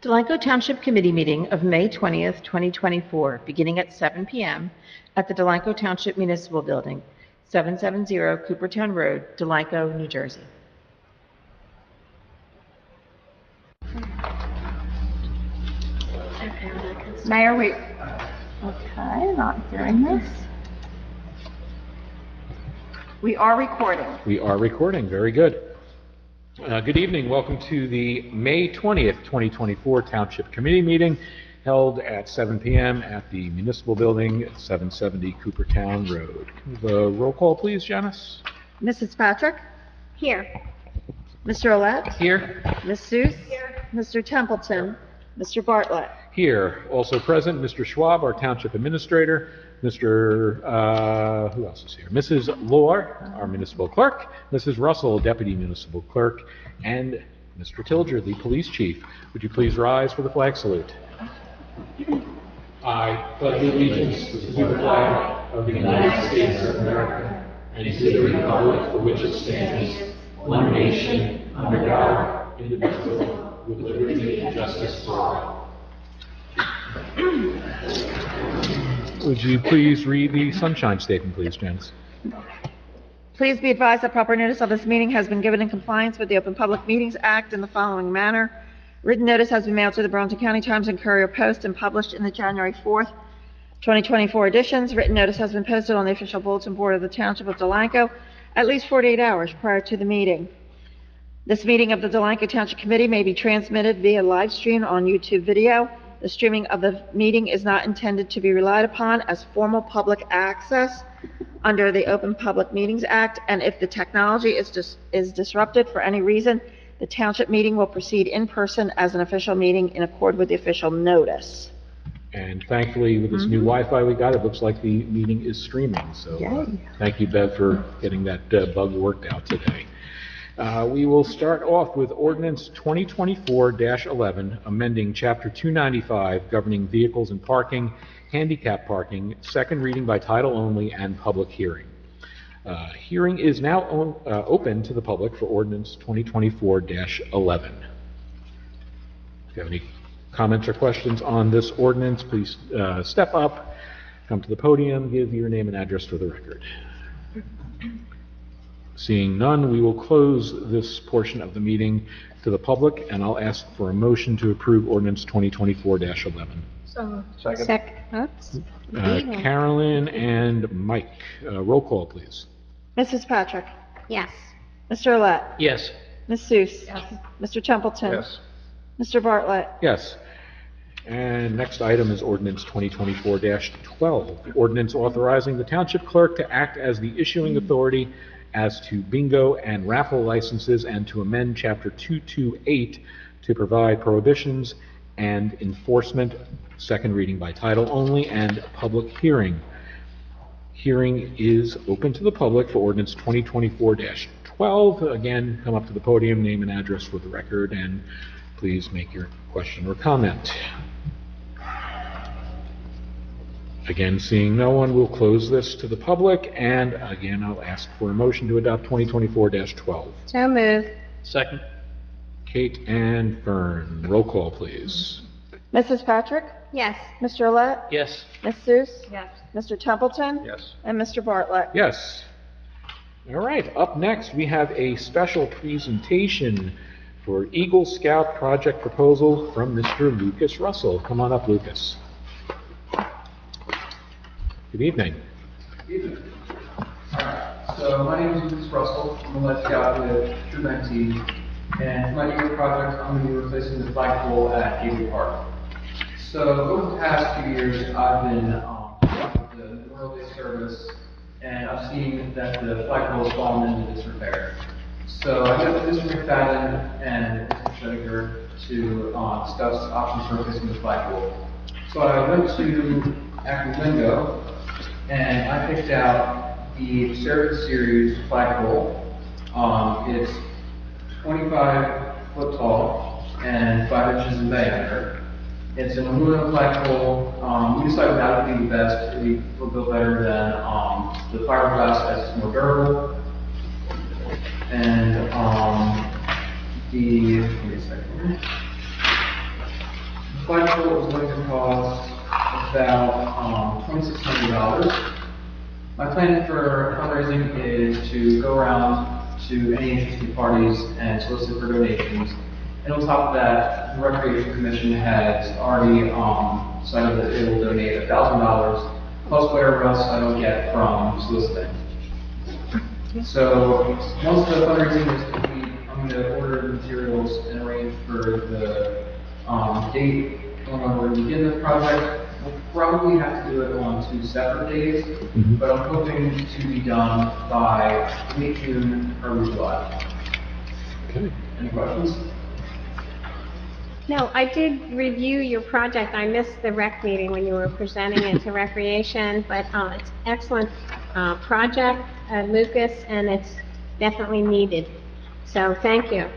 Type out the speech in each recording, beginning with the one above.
Delanco Township Committee Meeting of May 20th, 2024, beginning at 7 p.m. at the Delanco Township Municipal Building, 770 Coopertown Road, Delanco, New Jersey. Mayor, wait. Okay, not hearing this. We are recording. We are recording. Very good. Good evening. Welcome to the May 20th, 2024 Township Committee Meeting held at 7 p.m. at the Municipal Building, 770 Coopertown Road. The roll call, please, Janice. Mrs. Patrick? Here. Mr. Olet? Here. Ms. Seuss? Here. Mr. Templeton? Mr. Bartlett? Here. Also present, Mr. Schwab, our Township Administrator, Mr. Who else is here? Mrs. Lohr, our Municipal Clerk, Mrs. Russell, Deputy Municipal Clerk, and Mr. Tilger, the Police Chief. Would you please rise for the flag salute? I pledge allegiance to the flag of the United States of America and to the republic for which it stands, one nation, under God, indivisible, with liberty and justice for all. Would you please read the sunshine statement, please, Janice? Please be advised that proper notice of this meeting has been given in compliance with the Open Public Meetings Act in the following manner. Written notice has been mailed to the Burlington County Times and Courier Post and published in the January 4th, 2024 editions. Written notice has been posted on the official bulletin board of the Township of Delanco at least 48 hours prior to the meeting. This meeting of the Delanco Township Committee may be transmitted via live stream on YouTube video. The streaming of the meeting is not intended to be relied upon as formal public access under the Open Public Meetings Act, and if the technology is disrupted for any reason, the township meeting will proceed in person as an official meeting in accord with the official notice. And thankfully, with this new Wi-Fi we got, it looks like the meeting is streaming. So thank you, Bev, for getting that bug worked out today. We will start off with Ordinance 2024-11, amending Chapter 295, governing vehicles and parking, handicap parking, second reading by title only, and public hearing. Hearing is now open to the public for Ordinance 2024-11. If you have any comments or questions on this ordinance, please step up, come to the podium, give your name and address for the record. Seeing none, we will close this portion of the meeting to the public, and I'll ask for a motion to approve Ordinance 2024-11. So, Second. Carolyn and Mike, roll call, please. Mrs. Patrick? yes. Mr. Olet? Yes. Ms. Seuss? Yes. Mr. Templeton? Yes. Mr. Bartlett? Yes. And next item is Ordinance 2024-12, ordinance authorizing the Township Clerk to act as the issuing authority as to bingo and raffle licenses and to amend Chapter 228 to provide prohibitions and enforcement, second reading by title only, and public hearing. Hearing is open to the public for Ordinance 2024-12. Again, come up to the podium, name and address for the record, and please make your question or comment. Again, seeing no one, we'll close this to the public, and again, I'll ask for a motion to adopt 2024-12. So moved. Second. Kate and Fern, roll call, please. Mrs. Patrick? Yes. Mr. Olet? Yes. Ms. Seuss? Yes. Mr. Templeton? Yes. And Mr. Bartlett? Yes. All right, up next, we have a special presentation for Eagle Scout project proposal from Mr. Lucas Russell. Come on up, Lucas. Good evening. Good evening. Alright, so my name is Lucas Russell. I'm a Lead Scout with Troop 19, and for my Eagle project, I'm going to be replacing the flagpole at Eagle Park. So over the past 2 years, I've been with the Memorial Day service, and I've seen that the flagpole has fallen into disrepair. So I met with Mr. McFadden and Mr. Schoeniger to discuss options for replacing the flagpole. So I went to Lingo, and I picked out the Serapis Series flagpole. It's 25 foot tall and 5 inches in diameter. It's an aluminum flagpole. We decided that would be the best. It will build better than the fiberglass as it's more durable. And give me a second. flagpole is going to cost about $2,600. My plan for fundraising is to go around to any interested parties and solicit for donations. And on top of that, the Recreation Commission has already decided that it will donate $1,000 plus whatever else I don't get from soliciting. So once the fundraising is complete, I'm going to order the materials and arrange for the date when we're going to begin the project. We'll probably have to do it on 2 separate days, but I'm hoping to be done by late June, early July. Okay. Any questions? No, I did review your project. I missed the rec meeting when you were presenting it to Recreation, but it's excellent project, Lucas, and it's definitely needed. So thank you.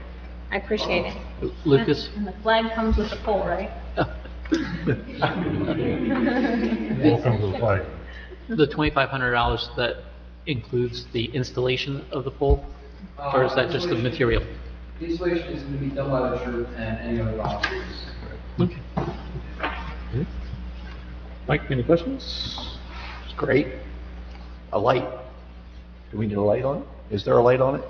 I appreciate it. Lucas? And the flag comes with the pole, right? Welcome to the flag. The $2,500, that includes the installation of the pole? Or is that just the material? The installation is going to be done by the church and any other volunteers. Okay. Mike, any questions? It's great. A light. Do we need a light on it? Is there a light on it?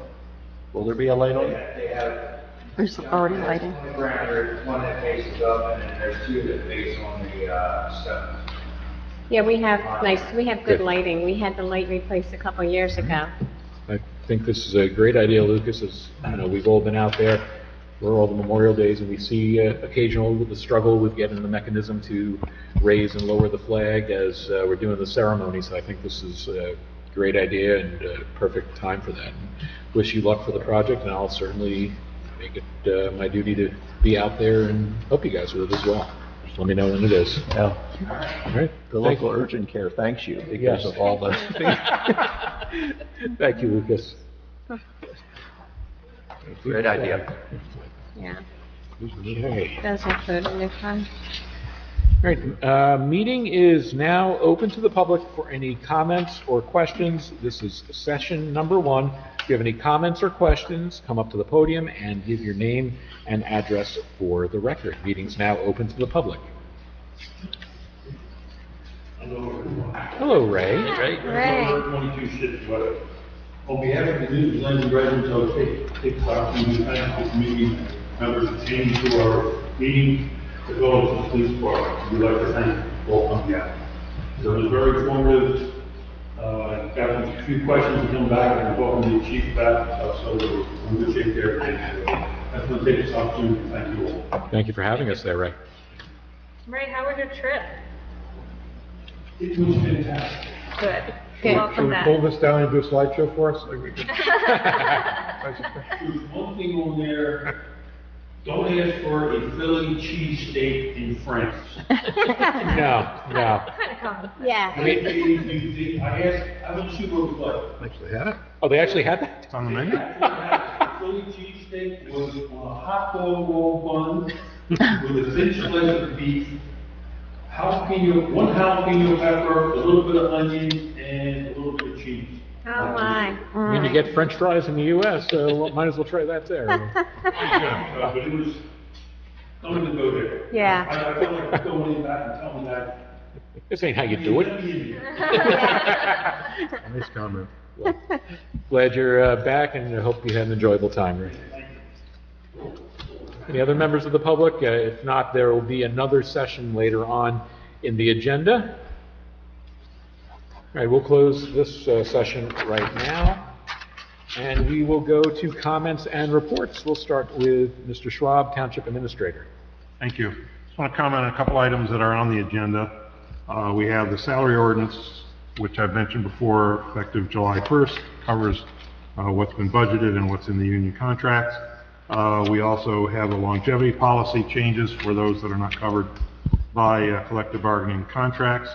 Will there be a light on it? They have. There's already lighting. On the ground, there's one that faces up, and then there's 2 that face on the stone. Yeah, we have good lighting. We had the light replaced a couple years ago. I think this is a great idea, Lucas. As you know, we've all been out there for all the Memorial Days, and we see occasionally the struggle with getting the mechanism to raise and lower the flag as we're doing the ceremony. So I think this is a great idea and perfect time for that. Wish you luck for the project, and I'll certainly make it my duty to be out there and help you guys with it as well. Just let me know when it is. Yeah. All right. The local urgent care thanks you because Yes. of all the. Thank you, Lucas. Great idea. Yeah, Okay. does include a new fund. All right, meeting is now open to the public for any comments or questions. This is session number 1. If you have any comments or questions, come up to the podium and give your name and address for the record. Meeting's now open to the public. Hello, Ray. Right? Ray. 22 Ship Weather. On behalf of the New Zealand residents, I would take the opportunity to thank the committee members who came to our meeting, as well as the police department. We'd like to thank all on behalf. So it was very informative. Got a few questions to come back and welcome the chief back, so we're in good shape there. I just want to take this opportunity to thank you all. Thank you for having us there, Ray. Ray, how was your trip? It was fantastic. Good. Good. Welcome back. Pull this down and do a slideshow for us? There's one thing on there, don't ask for a Philly cheesesteak in France. No. Kind of common. Yeah. I asked, I wasn't sure what it was like. Actually had it. Oh, they actually had that? It's on the menu. Philly cheesesteak was on a hot dog roll bun with a thin slice of beef, jalapeno, 1 jalapeno pepper, a little bit of onion, and a little bit of cheese. Oh, my. I mean, you get French fries in the U.S., so might as well try that there. Yeah, but it was, I'm gonna go there. Yeah. I felt like going in back and telling that. This ain't how you do it. Nice comment. Glad you're back, and I hope you had an enjoyable time, Ray. Any other members of the public? If not, there will be another session later on in the agenda. All right, we'll close this session right now, and we will go to comments and reports. We'll start with Mr. Schwab, Township Administrator. Thank you. Just want to comment on a couple items that are on the agenda. We have the salary ordinance, which I've mentioned before, effective July 1st, covers what's been budgeted and what's in the union contracts. We also have the longevity policy changes for those that are not covered by collective bargaining contracts.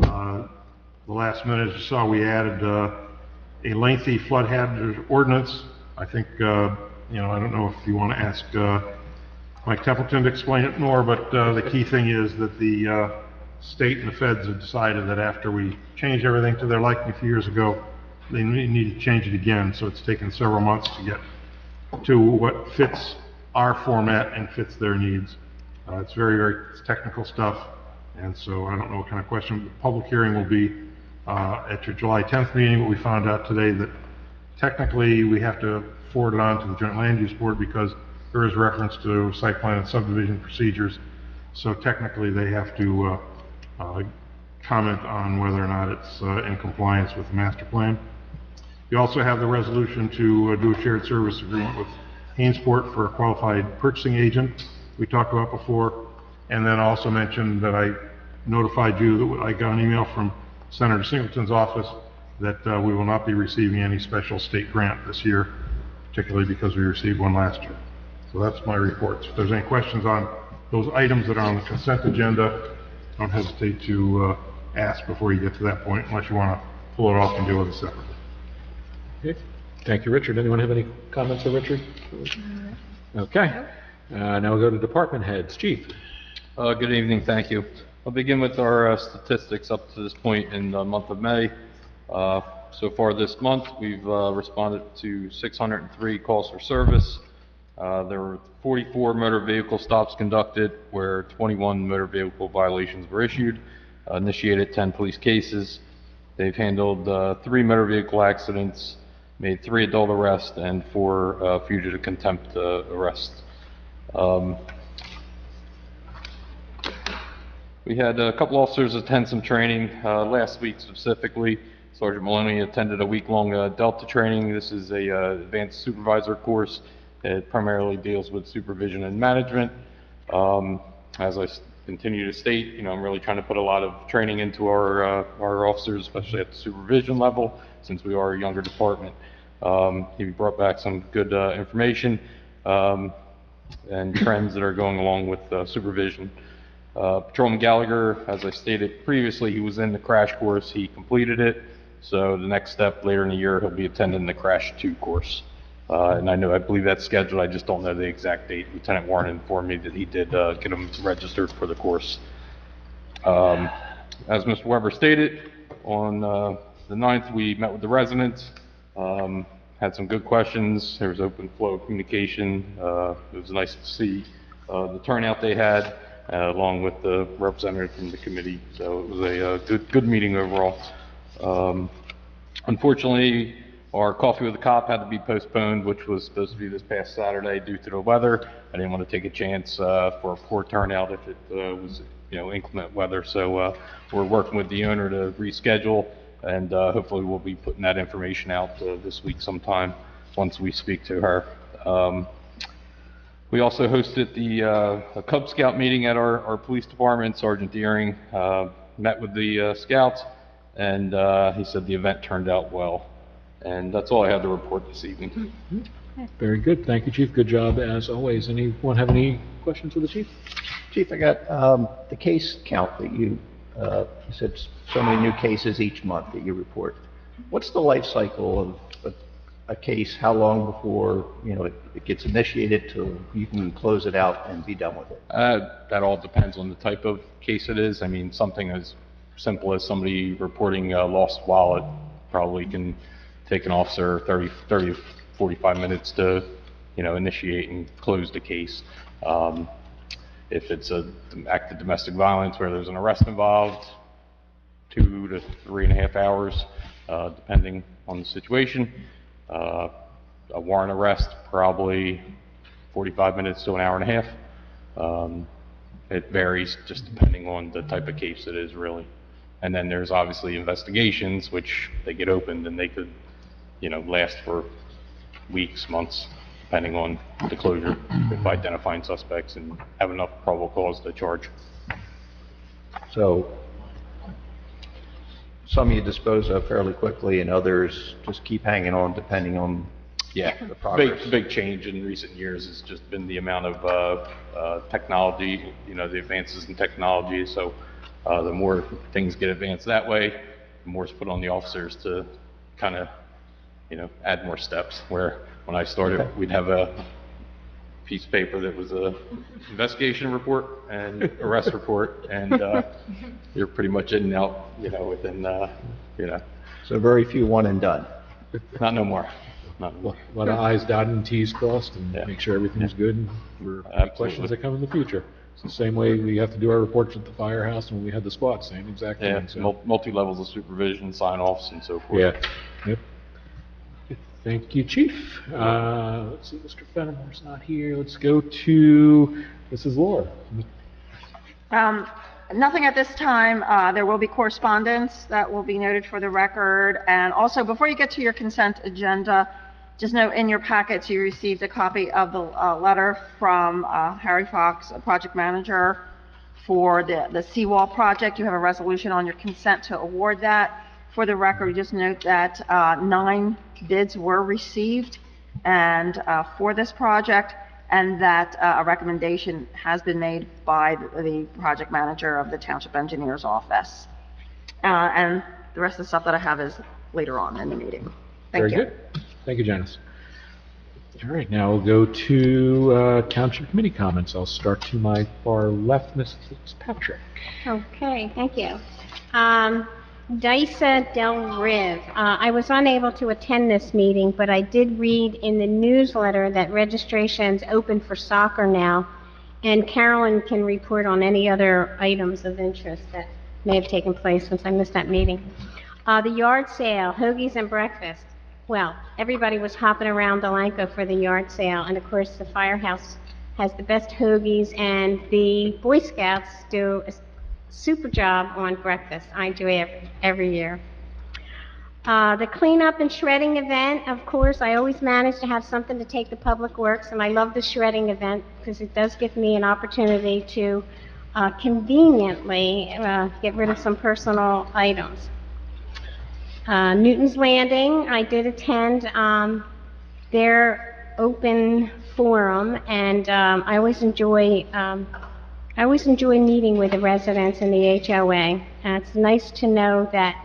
The last minute, as you saw, we added a lengthy flood hazard ordinance. I think, I don't know if you want to ask Mike Templeton to explain it more, but the key thing is that the state and the feds have decided that after we changed everything to their liking a few years ago, they need to change it again. So it's taken several months to get to what fits our format and fits their needs. It's very, very technical stuff, and so I don't know what kind of question. The public hearing will be at your July 10th meeting, but we found out today that technically we have to forward it on to the Joint Land Use Board because there is reference to site plan and subdivision procedures. So technically they have to comment on whether or not it's in compliance with the master plan. You also have the resolution to do a shared service agreement with Hainesport for a qualified purchasing agent we talked about before, and then also mentioned that I notified you that I got an email from Senator Singleton's office that we will not be receiving any special state grant this year, particularly because we received one last year. So that's my report. If there's any questions on those items that are on the consent agenda, don't hesitate to ask before you get to that point, unless you want to pull it off and deal with it separately. Okay. Thank you, Richard. Anyone have any comments for Richard? Okay. Now we'll go to department heads. Chief. Good evening, thank you. I'll begin with our statistics up to this point in the month of May. So far this month, we've responded to 603 calls for service. There were 44 motor vehicle stops conducted, where 21 motor vehicle violations were issued, initiated 10 police cases. They've handled 3 motor vehicle accidents, made 3 adult arrests, and 4 fugitive contempt arrests. We had a couple officers attend some training last week specifically. Sergeant Maloney attended a week-long Delta training. This is a advanced supervisor course. It primarily deals with supervision and management. As I continue to state, you know, I'm really trying to put a lot of training into our officers, especially at the supervision level, since we are a younger department. He brought back some good information and trends that are going along with supervision. Patrolman Gallagher, as I stated previously, he was in the crash course. He completed it. So the next step later in the year, he'll be attending the Crash 2 course. And I believe that's scheduled. I just don't know the exact date. Lieutenant Warren informed me that he did get him registered for the course. As Mr. Weber stated, on the 9th, we met with the residents, had some good questions. There was open flow of communication. It was nice to see the turnout they had, along with the representative from the committee. So it was a good meeting overall. Unfortunately, our coffee with the cop had to be postponed, which was supposed to be this past Saturday due to the weather. I didn't want to take a chance for a poor turnout if it was, inclement weather. So we're working with the owner to reschedule, and hopefully we'll be putting that information out this week sometime once we speak to her. We also hosted a Cub Scout meeting at our police department. Sergeant Deering met with the scouts, and he said the event turned out well. And that's all I have to report this evening. Very good. Thank you, Chief. Good job as always. Anyone have any questions for the Chief? Chief, I got the case count that you said so many new cases each month that you report. What's the life cycle of a case? How long before it gets initiated till you can close it out and be done with it? That all depends on the type of case it is. I mean, something as simple as somebody reporting a lost wallet probably can take an officer 30, 45 minutes to, initiate and close the case. If it's an act of domestic violence where there's an arrest involved, 2 to 3.5 hours, depending on the situation. A warrant arrest, probably 45 minutes to an hour and a half. It varies just depending on the type of case it is, really. And then there's obviously investigations, which they get opened and they could, last for weeks, months, depending on the closure, if identifying suspects and have enough probable cause to charge. So some you dispose of fairly quickly and others just keep hanging on depending on the progress. Big change in recent years has just been the amount of technology, the advances in technology. So the more things get advanced that way, the more is put on the officers to kind of, add more steps. Where when I started, we'd have a piece of paper that was a investigation report and arrest report, and you're pretty much in and out, within, So very few one and done. Not no more. not. A lot of i's dotted and t's crossed, and Yeah. make sure everything's good and for Absolutely. questions that come in the future. It's the same way we have to do our reports at the firehouse when we had the squad, same exact Yeah, thing, so. multi-levels of supervision, sign-offs and so forth. Yeah, yep. Thank you, Chief. Let's see, Mr. Fenimore's not here. Let's go to Mrs. Laura. Nothing at this time. There will be correspondence that will be noted for the record. And also, before you get to your consent agenda, just note in your packets, you received a copy of the letter from Harry Fox, a project manager for the seawall project. You have a resolution on your consent to award that. For the record, just note that 9 bids were received and for this project, and that a recommendation has been made by the project manager of the Township Engineer's Office. And the rest of the stuff that I have is later on in the meeting. Thank you. Very good. Thank you, Janice. All right, now we'll go to Township Committee comments. I'll start to my far left, Mrs. Patrick. Okay, thank you. Dysa Del Riv. I was unable to attend this meeting, but I did read in the newsletter that registration's open for soccer now, and Carolyn can report on any other items of interest that may have taken place since I missed that meeting. The yard sale, hoagies and breakfast. Well, everybody was hopping around Delanco for the yard sale, and of course the firehouse has the best hoagies, and the Boy Scouts do a super job on breakfast. I do it every year. The cleanup and shredding event, of course, I always manage to have something to take to Public Works, and I love the shredding event because it does give me an opportunity to conveniently get rid of some personal items. Newton's Landing, I did attend their open forum, and I always enjoy meeting with the residents in the HOA, and it's nice to know that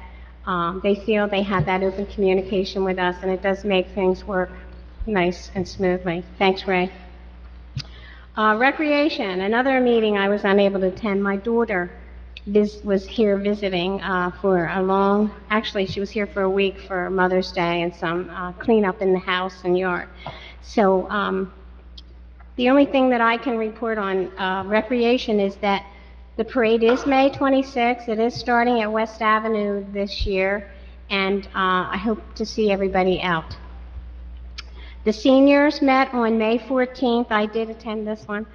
they feel they have that open communication with us, and it does make things work nice and smoothly. Thanks, Ray. Recreation, another meeting I was unable to attend. My daughter was here visiting actually she was here for a week for Mother's Day and some cleanup in the house and yard. So the only thing that I can report on recreation is that the parade is May 26th. It is starting at West Avenue this year, and I hope to see everybody out. The seniors met on May 14th. I did attend this one.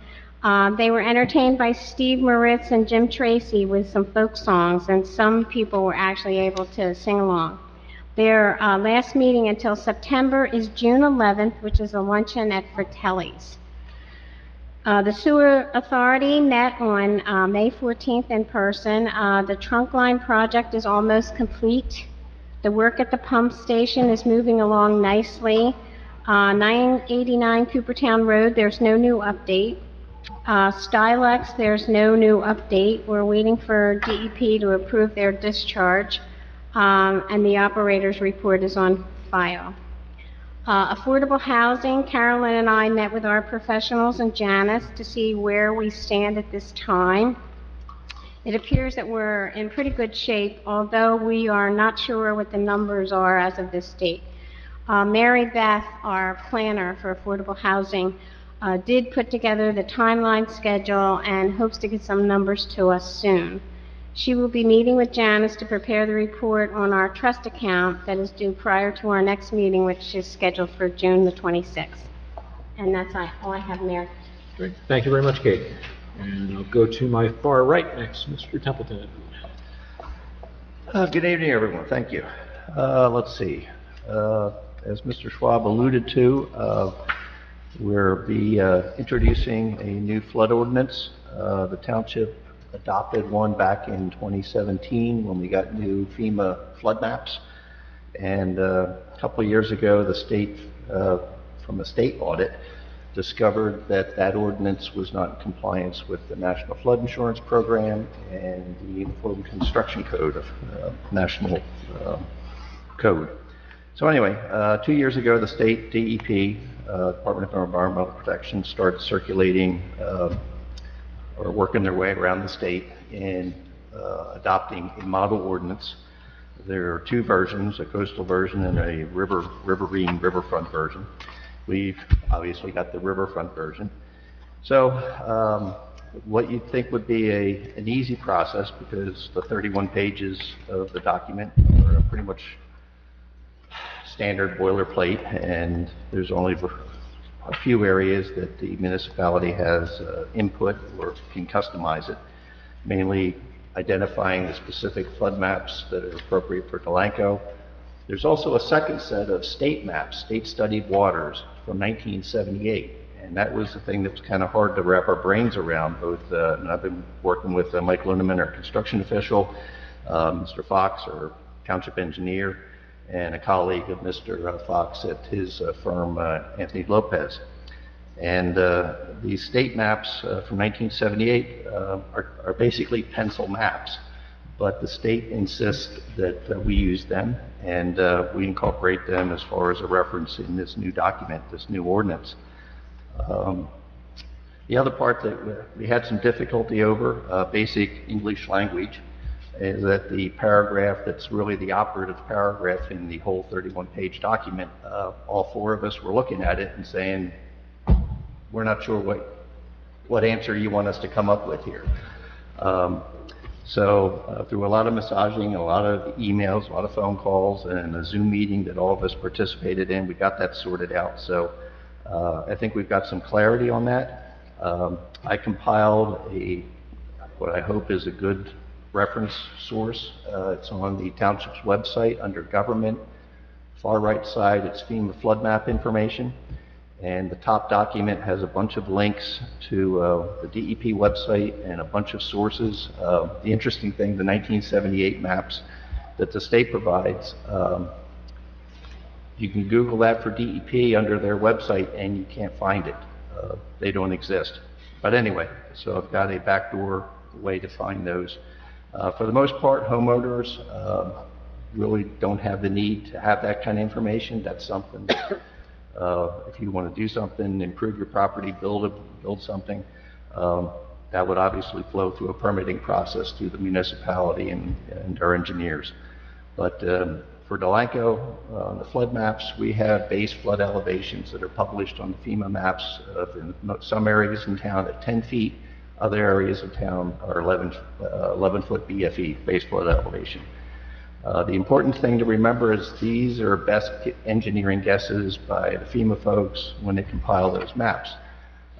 They were entertained by Steve Moritz and Jim Tracy with some folk songs, and some people were actually able to sing along. Their last meeting until September is June 11th, which is a luncheon at Fratelli's. The Sewer Authority met on May 14th in person. The trunk line project is almost complete. The work at the pump station is moving along nicely. 989 Coopertown Road, there's no new update. Stylex, there's no new update. We're waiting for DEP to approve their discharge, and the operator's report is on file. Affordable housing, Carolyn and I met with our professionals and Janice to see where we stand at this time. It appears that we're in pretty good shape, although we are not sure what the numbers are as of this date. Mary Beth, our planner for affordable housing, did put together the timeline schedule and hopes to get some numbers to us soon. She will be meeting with Janice to prepare the report on our trust account that is due prior to our next meeting, which is scheduled for June the 26th. And that's all I have, Mayor. Great. Thank you very much, Kate. And I'll go to my far right next, Mr. Templeton. Good evening, everyone. Thank you. Let's see. As Mr. Schwab alluded to, we'll be introducing a new flood ordinance. The township adopted one back in 2017 when we got new FEMA flood maps. And a couple of years ago, the state, from a state audit, discovered that that ordinance was not in compliance with the National Flood Insurance Program and the Uniform Construction Code of National Code. So anyway, 2 years ago, the state DEP, Department of Environmental Protection, started circulating or working their way around the state in adopting a model ordinance There are two versions, a coastal version and a riverine riverfront version. We've obviously got the riverfront version. So what you'd think would be an easy process, because the 31 pages of the document are pretty much standard boilerplate, and there's only a few areas that the municipality has input or can customize it, mainly identifying the specific flood maps that are appropriate for Delanco. There's also a second set of state maps, state-studied waters from 1978, and that was the thing that was kind of hard to wrap our brains around. And I've been working with Mike Luneman, our construction official, Mr. Fox, our township engineer, and a colleague of Mr. Fox at his firm, Anthony Lopez. And these state maps from 1978 are basically pencil maps, but the state insists that we use them, and we incorporate them as far as a reference in this new document, this new ordinance. The other part that we had some difficulty over, basic English language, is that the paragraph that's really the operative paragraph in the whole 31-page document, all four of us were looking at it and saying, we're not sure what answer you want us to come up with here. So through a lot of massaging, a lot of emails, a lot of phone calls, and a Zoom meeting that all of us participated in, we got that sorted out. So I think we've got some clarity on that. I compiled what I hope is a good reference source. It's on the township's website under government. Far right side, it's FEMA flood map information. And the top document has a bunch of links to the DEP website and a bunch of sources. The interesting thing, the 1978 maps that the state provides, you can Google that for DEP under their website and you can't find it. They don't exist. But anyway, so I've got a backdoor way to find those. For the most part, homeowners really don't have the need to have that kind of information. That's something that, if you want to do something, improve your property, build something, that would obviously flow through a permitting process through the municipality and our engineers. But for Delanco, the flood maps, we have base flood elevations that are published on the FEMA maps in some areas in town at 10 feet. Other areas of town are 11-foot BFE, base flood elevation. The important thing to remember is these are best engineering guesses by the FEMA folks when they compile those maps.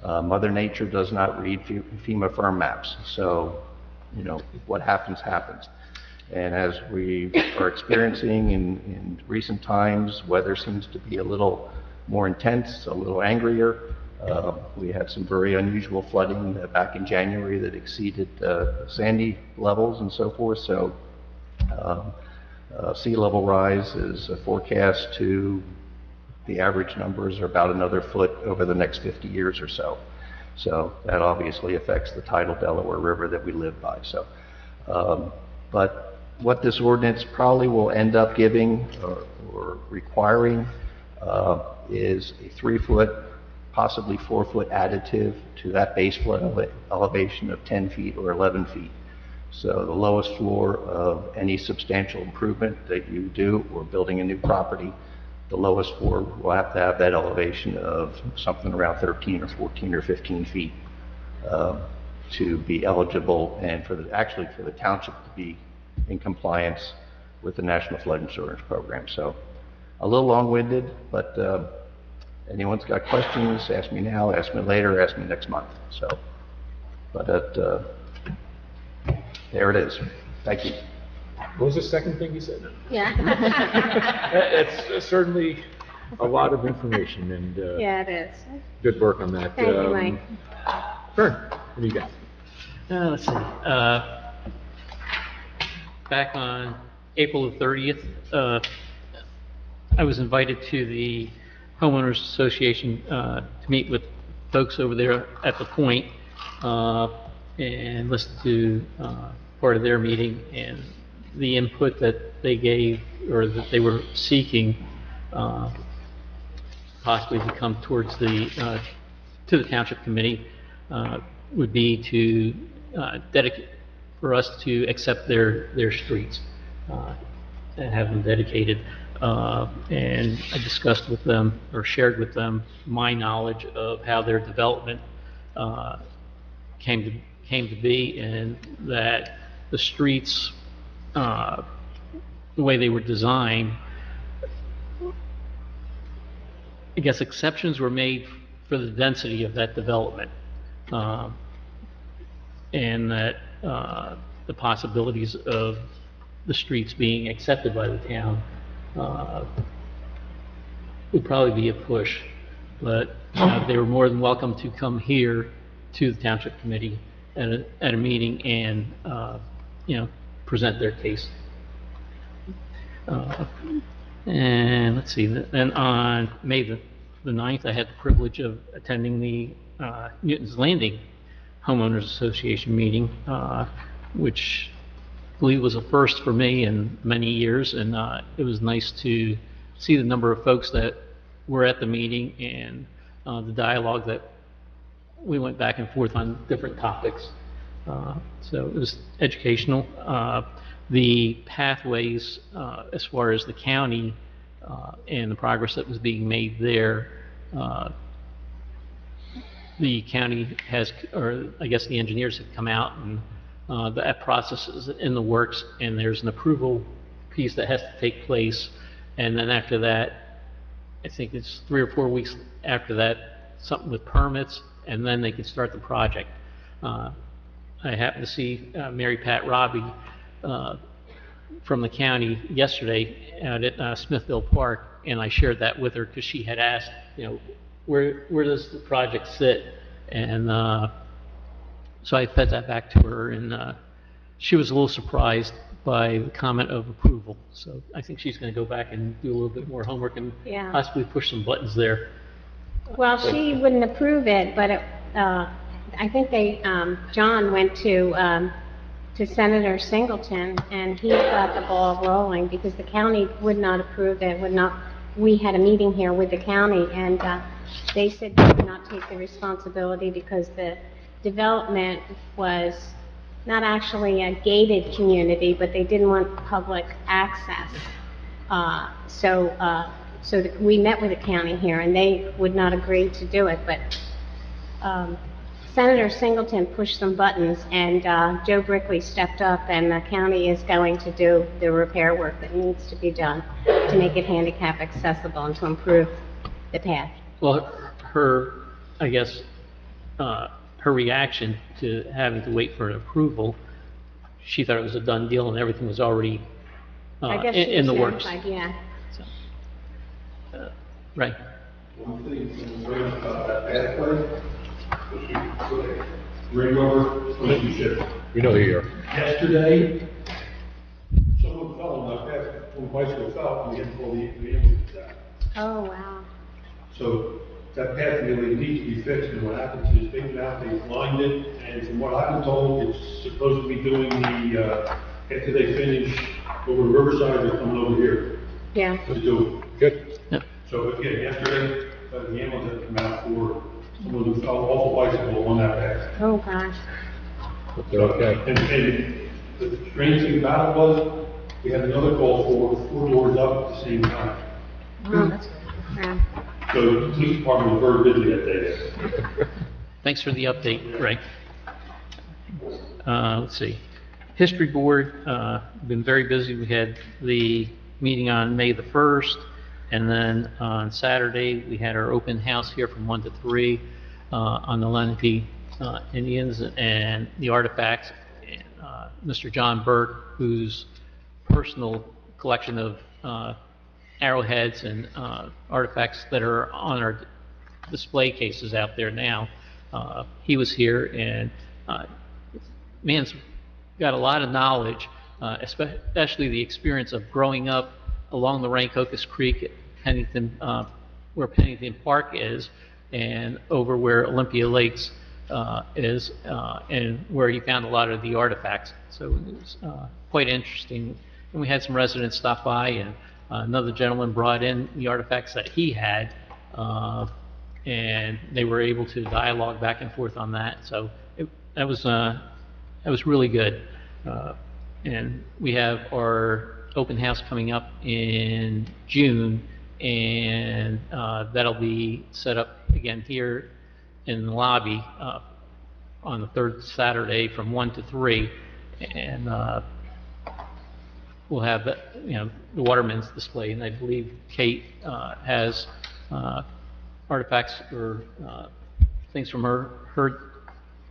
Mother Nature does not read FEMA firm maps, so, you know, what happens, happens. And as we are experiencing in recent times, weather seems to be a little more intense, a little angrier. We had some very unusual flooding back in January that exceeded Sandy levels and so forth. So sea level rise is forecast to, the average numbers are about another foot over the next 50 years or so. So that obviously affects the tidal Delaware River that we live by. So, but what this ordinance probably will end up giving or requiring is a 3-foot, possibly 4-foot additive to that base flood elevation of 10 feet or 11 feet. So the lowest floor of any substantial improvement that you do or building a new property, the lowest floor will have to have that elevation of something around 13 or 14 or 15 feet to be eligible, and actually for the township to be in compliance with the National Flood Insurance Program. So a little long-winded, but anyone's got questions, ask me now, ask me later, ask me next month. So, but there it is. Thank you. What was the second thing you said? Yeah. It's certainly a lot of information, and Yeah, it is. good work on that. Thank you, Mike. Vern, what do you got? Let's see. Back on April the 30th, I was invited to the Homeowners Association to meet with folks over there at the Point and listen to part of their meeting, and the input that they gave, or that they were seeking, possibly to come towards to the Township Committee, would be to dedicate, for us to accept their streets. and have them dedicated. And I discussed with them, or shared with them, my knowledge of how their development came to be, and that the streets, the way they were designed, I guess exceptions were made for the density of that development, and that the possibilities of the streets being accepted by the town would probably be a push. But they were more than welcome to come here to the Township Committee at a meeting and, present their case. And let's see, then on May the 9th, I had the privilege of attending the Newton's Landing Homeowners Association meeting, which I believe was a first for me in many years, and it was nice to see the number of folks that were at the meeting and the dialogue that we went back and forth on different topics. So it was educational. The pathways, as far as the county and the progress that was being made there, the county has, or I guess the engineers have come out, and that process is in the works, and there's an approval piece that has to take place. And then after that, I think it's 3 or 4 weeks after that, something with permits, and then they can start the project. I happened to see Mary Pat Robbie from the county yesterday out at Smithville Park, and I shared that with her because she had asked, where does the project sit? And so I fed that back to her, and she was a little surprised by the comment of approval. So I think she's going to go back and do a little bit more homework and Yeah. possibly push some buttons there. Well, she wouldn't approve it, but I think John went to Senator Singleton, and he got the ball rolling because the county would not approve it, we had a meeting here with the county, and they said they would not take the responsibility because the development was not actually a gated community, but they didn't want public access. So we met with the county here, and they would not agree to do it, but Senator Singleton pushed some buttons, and Joe Brickley stepped up, and the county is going to do the repair work that needs to be done to make it handicap accessible and to improve the path. Well, I guess, her reaction to having to wait for an approval, she thought it was a done deal and everything was already I guess she in the was works. satisfied, yeah. So, right. One thing, right about that pathway, Ray Weber, relationship. We know who you are. Yesterday, someone fell on that path, when the bicycle fell, and we had to call the ambulance out. Oh, wow. So that path really needs to be fixed, and what happens is they went out, they lined it, and from what I've been told, it's supposed to be doing after they finish over Riverside, they're coming over here Yeah. to do it. Good. Yep. So again, yesterday, the ambulance had to come out for someone who fell off a bicycle on that path. Oh, gosh. But they're okay. And the strange thing about it was, we had another call for 4 doors up at the same time. Yeah. So the police department was very busy that day. Thanks for the update, Greg. Let's see. History Board, been very busy. We had the meeting on May the 1st, and then on Saturday, we had our open house here from 1 to 3 on the Lenape Indians and the artifacts. And, Mr. John Burke, whose personal collection of arrowheads and artifacts that are on our display cases out there now. He was here, and man's got a lot of knowledge, especially the experience of growing up along the Rancocas Creek at Pennington, where Pennington Park is, and over where Olympia Lakes is, and where he found a lot of the artifacts. So it was quite interesting. And we had some residents stop by, and another gentleman brought in the artifacts that he had, and they were able to dialogue back and forth on that. So that was really good. And we have our open house coming up in June, and that'll be set up again here in the lobby on the third Saturday from 1 to 3, and we'll have the, the Waterman's display, and I believe Kate has artifacts or things from her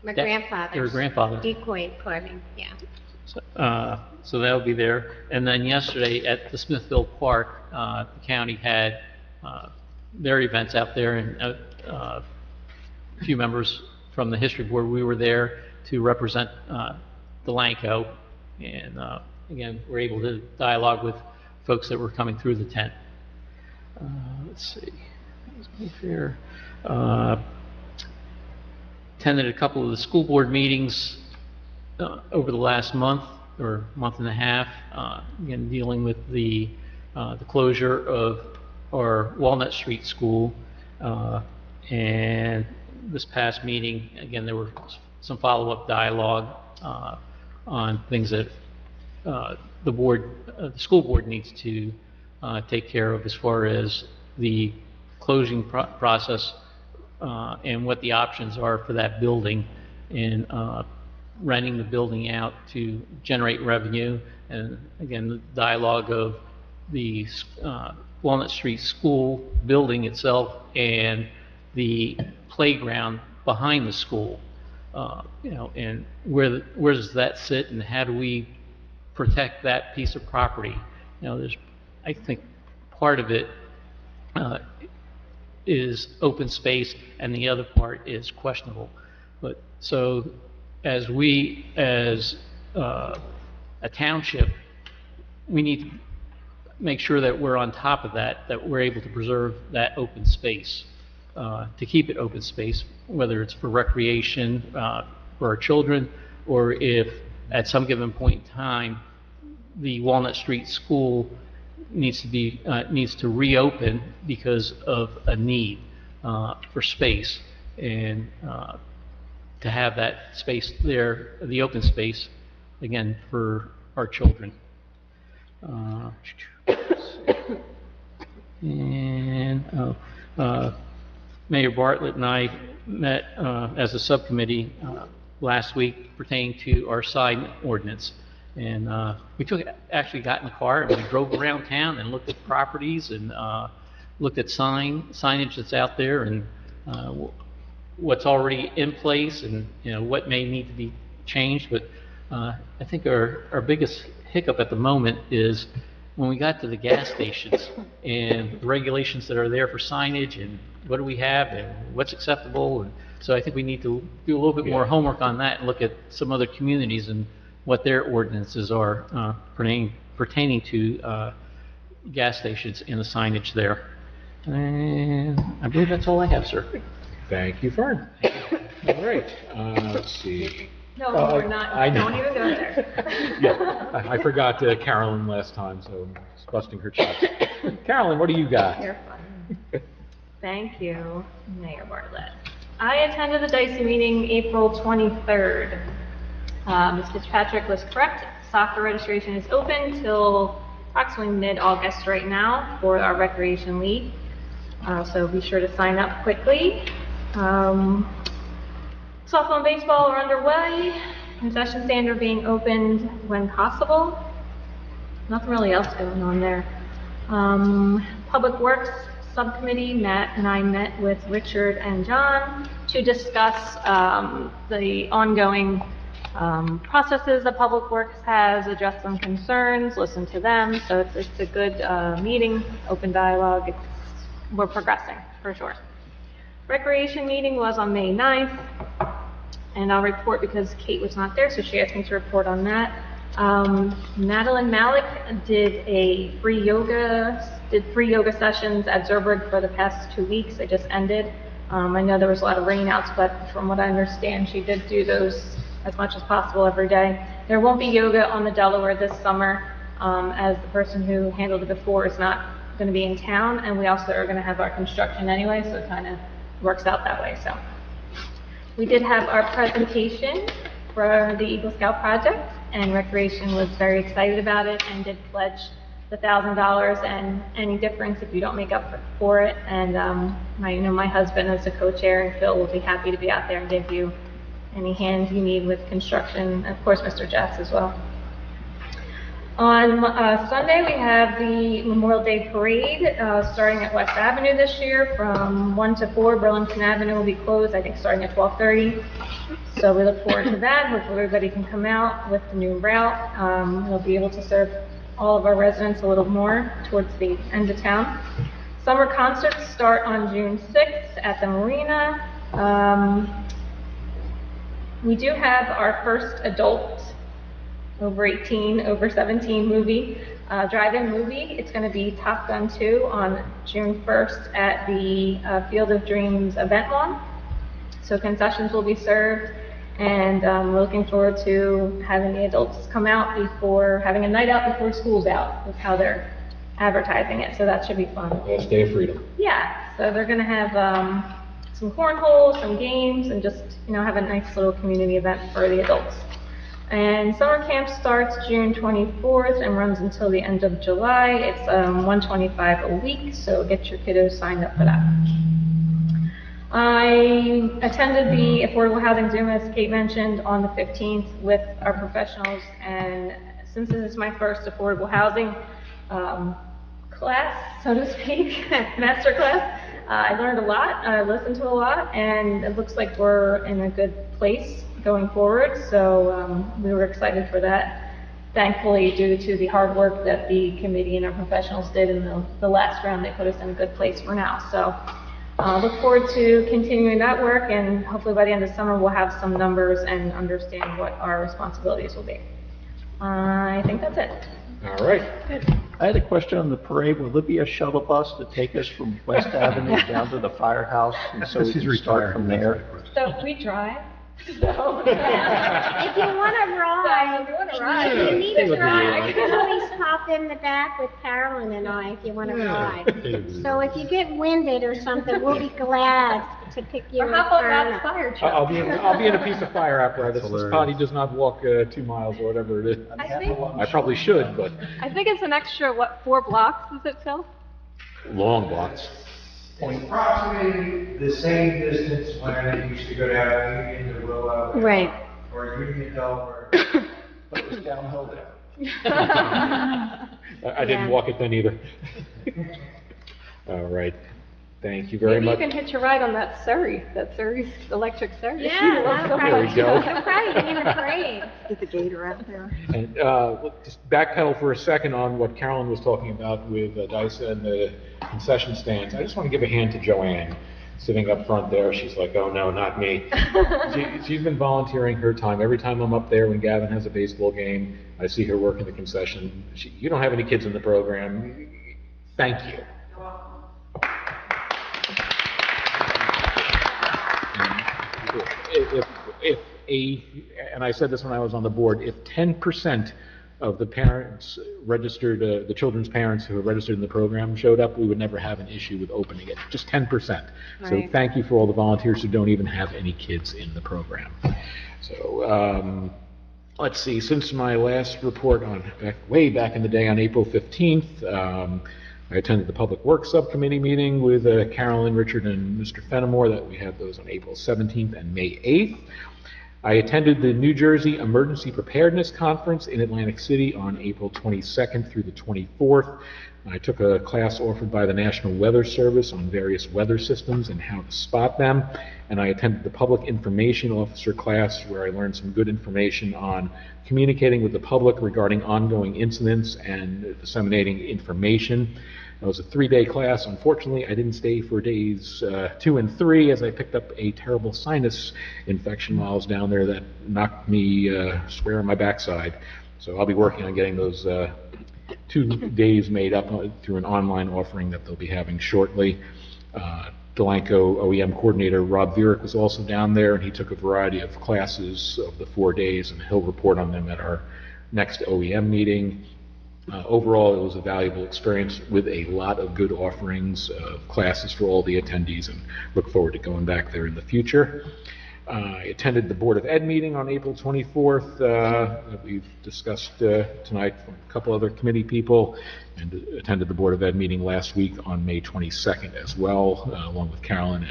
My Her grandfather's. grandfather. Decoy carving, yeah. So that'll be there. And then yesterday at the Smithville Park, the county had their events out there, and a few members from the history board, we were there to represent Delanco. And again, we're able to dialogue with folks that were coming through the tent. Let's see. Here. Attended a couple of the school board meetings over the last month or month and a half, again, dealing with the closure of our Walnut Street School. And this past meeting, again, there were some follow-up dialogue on things that the school board needs to take care of as far as the closing process and what the options are for that building, and renting the building out to generate revenue. And again, the dialogue of the Walnut Street School building itself and the playground behind the school, and where does that sit, and how do we protect that piece of property? I think part of it is open space, and the other part is questionable. But so, as we, as a township, we need to make sure that we're on top of that we're able to preserve that open space, to keep it open space, whether it's for recreation, for our children, or if at some given point in time, the Walnut Street School needs to reopen because of a need for space, and to have that space there, the open space, again, for our children. And Mayor Bartlett and I met as a subcommittee last week pertaining to our sign ordinance. And we actually got in the car and we drove around town and looked at properties and looked at signage that's out there, and what's already in place, and what may need to be changed. But I think our biggest hiccup at the moment is when we got to the gas stations and the regulations that are there for signage, and what do we have and what's acceptable. And so I think we need to do a little bit more homework on that and look at some other communities and what their ordinances are pertaining to gas stations and the signage there. And I believe that's all I have, sir. Thank you, Fern. All right, let's see. No, we're not, I know. don't even go there. Yeah, I forgot Carolyn last time, so I'm just busting her chops. Carolyn, what do you got? You're fine. Thank you, Mayor Bartlett. I attended the Dicey meeting April 23rd. Ms. Fitzpatrick was correct. Soccer registration is open till approximately mid-August right now for our recreation league. So be sure to sign up quickly. Softball and baseball are underway. Concession stand are being opened when possible. Nothing really else going on there. Public Works Subcommittee, Matt and I met with Richard and John to discuss the ongoing processes that Public Works has, address some concerns, listen to them. So it's a good meeting, open dialogue. We're progressing, for sure. Recreation meeting was on May 9th, and I'll report because Kate was not there, so she asked me to report on that. Madeline Malik did free yoga sessions at Zerberg for the past 2 weeks. They just ended. I know there was a lot of rainouts, but from what I understand, she did do those as much as possible every day. There won't be yoga on the Delaware this summer, as the person who handled it before is not going to be in town, and we also are going to have our construction anyway, so it kind of works out that way. So we did have our presentation for the Eagle Scout project. and Recreation was very excited about it and did pledge the $1,000 and any difference if you don't make up for it. And my husband is the co-chair, and Phil will be happy to be out there and give you any hand you need with construction, and of course Mr. Jess as well. On Sunday, we have the Memorial Day Parade starting at West Avenue this year from 1 to 4. Burlington Avenue will be closed, I think, starting at 12:30. So we look forward to that. Hopefully everybody can come out with the new route. We'll be able to serve all of our residents a little more towards the end of town. Summer concerts start on June 6th at the Marina. We do have our first adult over 18, over 17 movie, drive-in movie. It's going to be Top Gun 2 on June 1st at the Field of Dreams event lawn. So concessions will be served, and we're looking forward to having the adults come out before, having a night out before school's out, is how they're advertising it, so that should be fun. Last day of freedom. Yeah, so they're going to have some cornhole, some games, and just, have a nice little community event for the adults. And summer camp starts June 24th and runs until the end of July. It's $125 a week, so get your kiddos signed up for that. I attended the Affordable Housing Zoom, as Kate mentioned, on the 15th with our professionals, and since this is my first affordable housing class, so to speak, master class, I learned a lot, I listened to a lot, and it looks like we're in a good place going forward, so we were excited for that. Thankfully, due to the hard work that the committee and our professionals did in the last round, they put us in a good place for now. So look forward to continuing that work, and hopefully by the end of summer we'll have some numbers and understand what our responsibilities will be. I think that's it. All right. I had a question on the parade. Will there be a shuttle bus to take us from West Avenue down to the firehouse, and so we can start from there? So we drive. If you want to ride, you need a ride. You can always pop in the back with Carolyn and I if you want to ride. So if you get winded or something, we'll be glad to pick you Or up. hop on that fire truck. I'll be in a piece of fire apparatus. This potty does not walk 2 miles or whatever it is. I probably should, but I think it's an extra, 4 blocks, is it, Phil? long blocks. It's approximately the same distance when I used to go down Union to Willow. Right. Or Union Delaware. But it was downhill there. I didn't walk it then either. All right. Thank you very much. Maybe you can hitch a ride on that Surrey's electric Surrey. Yeah, that'll There we go. They'll probably be in a parade. Get the gator out there. And just backpedal for a second on what Carolyn was talking about with Dysa and the concession stands. I just want to give a hand to Joanne, sitting up front there. She's like, oh no, not me. She's been volunteering her time. Every time I'm up there when Gavin has a baseball game, I see her working the concession. You don't have any kids in the program. Thank you. And I said this when I was on the board, if 10% of the parents registered, the children's parents who are registered in the program showed up, we would never have an issue with opening it, just 10%. So Right. thank you for all the volunteers who don't even have any kids in the program. So let's see, since my last report way back in the day on April 15th, I attended the Public Works Subcommittee meeting with Carolyn, Richard, and Mr. Fenimore. That we had those on April 17th and May 8th. I attended the New Jersey Emergency Preparedness Conference in Atlantic City on April 22nd through the 24th. I took a class offered by the National Weather Service on various weather systems and how to spot them. And I attended the Public Information Officer class where I learned some good information on communicating with the public regarding ongoing incidents and disseminating information. It was a 3-day class. Unfortunately, I didn't stay for days 2 and 3 as I picked up a terrible sinus infection while I was down there that knocked me square on my backside. So I'll be working on getting those 2 days made up through an online offering that they'll be having shortly. Delanco OEM coordinator Rob Vierick was also down there, and he took a variety of classes of the 4 days, and he'll report on them at our next OEM meeting. Overall, it was a valuable experience with a lot of good offerings of classes for all the attendees, and look forward to going back there in the future. I attended the Board of Ed meeting on April 24th. That we've discussed tonight from a couple other committee people, and attended the Board of Ed meeting last week on May 22nd as well, along with Carolyn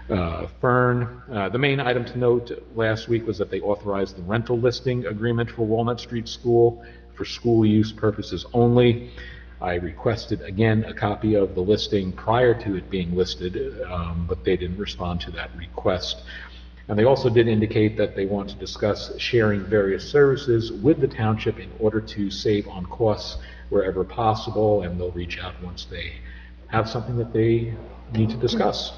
and Fern. The main item to note last week was that they authorized the rental listing agreement for Walnut Street School for school use purposes only. I requested again a copy of the listing prior to it being listed, but they didn't respond to that request. And they also did indicate that they want to discuss sharing various services with the township in order to save on costs wherever possible, and they'll reach out once they have something that they need to discuss.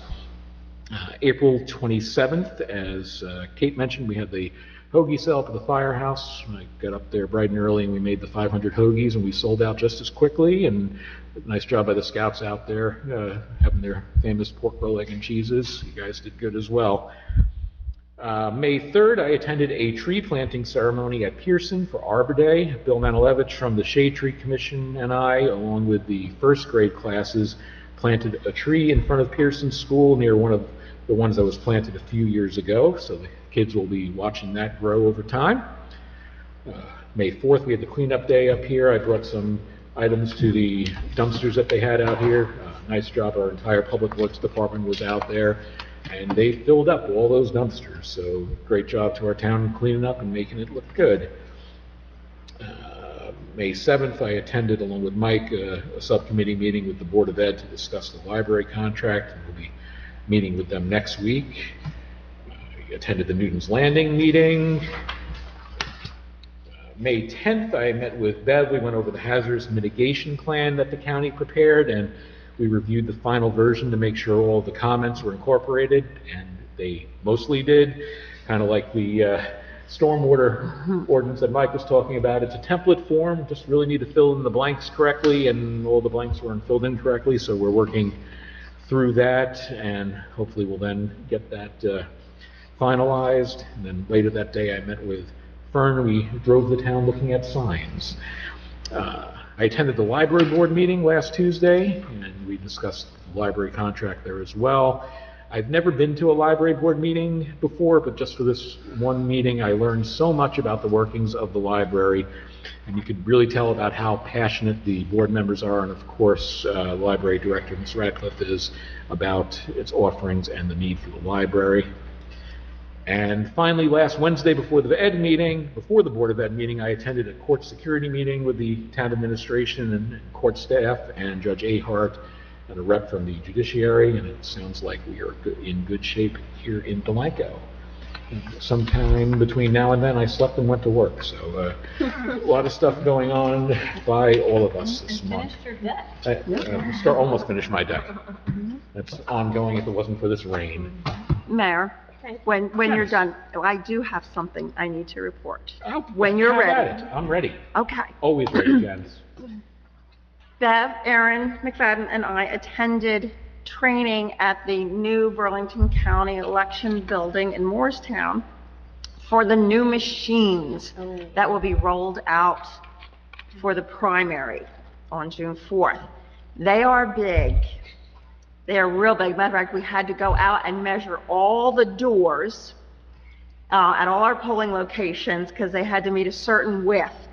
April 27th, as Kate mentioned, we had the hoagie sale up at the firehouse. I got up there bright and early and we made the 500 hoagies, and we sold out just as quickly, and nice job by the scouts out there having their famous pork roll, egg, and cheeses. You guys did good as well. May 3rd, I attended a tree planting ceremony at Pearson for Arbor Day. Bill Manilevich from the Shade Tree Commission and I, along with the first grade classes, planted a tree in front of Pearson School near one of the ones that was planted a few years ago, so the kids will be watching that grow over time. May 4th, we had the cleanup day up here. I brought some items to the dumpsters that they had out here. Nice job, our entire Public Works Department was out there, and they filled up all those dumpsters, so great job to our town cleaning up and making it look good. May 7th, I attended, along with Mike, a subcommittee meeting with the Board of Ed to discuss the library contract, and we'll be meeting with them next week. I attended the Newton's Landing meeting. May 10th, I met with Bev. We went over the hazardous mitigation plan that the county prepared, and we reviewed the final version to make sure all the comments were incorporated, and they mostly did. Kind of like the stormwater ordinance that Mike was talking about. It's a template form, just really need to fill in the blanks correctly, and all the blanks weren't filled in correctly, so we're working through that, and hopefully we'll then get that finalized. And then later that day I met with Fern. We drove the town looking at signs. I attended the library board meeting last Tuesday, and we discussed the library contract there as well. I've never been to a library board meeting before, but just for this one meeting, I learned so much about the workings of the library, and you could really tell about how passionate the board members are, and of course, library director Ms. Radcliffe is about its offerings and the need for the library. And finally, last Wednesday before the Ed meeting, before the Board of Ed meeting, I attended a court security meeting with the town administration and court staff and Judge Ahart and a rep from the judiciary, and it sounds like we are in good shape here in Delanco. Sometime between now and then, I slept and went to work, so a lot of stuff going on by all of us this month. Finished your deck. Almost finished my deck. That's ongoing if it wasn't for this rain. Mayor, Okay. when you're done, I do have something I need to report. When you're Have at ready. it. I'm ready. Okay. Always ready, Janice. Bev, Aaron McFadden, and I attended training at the new Burlington County Election Building in Morristown for the new machines that will be rolled out for the primary on June 4th. They are big. They are real big. Matter of fact, we had to go out and measure all the doors at all our polling locations because they had to meet a certain width.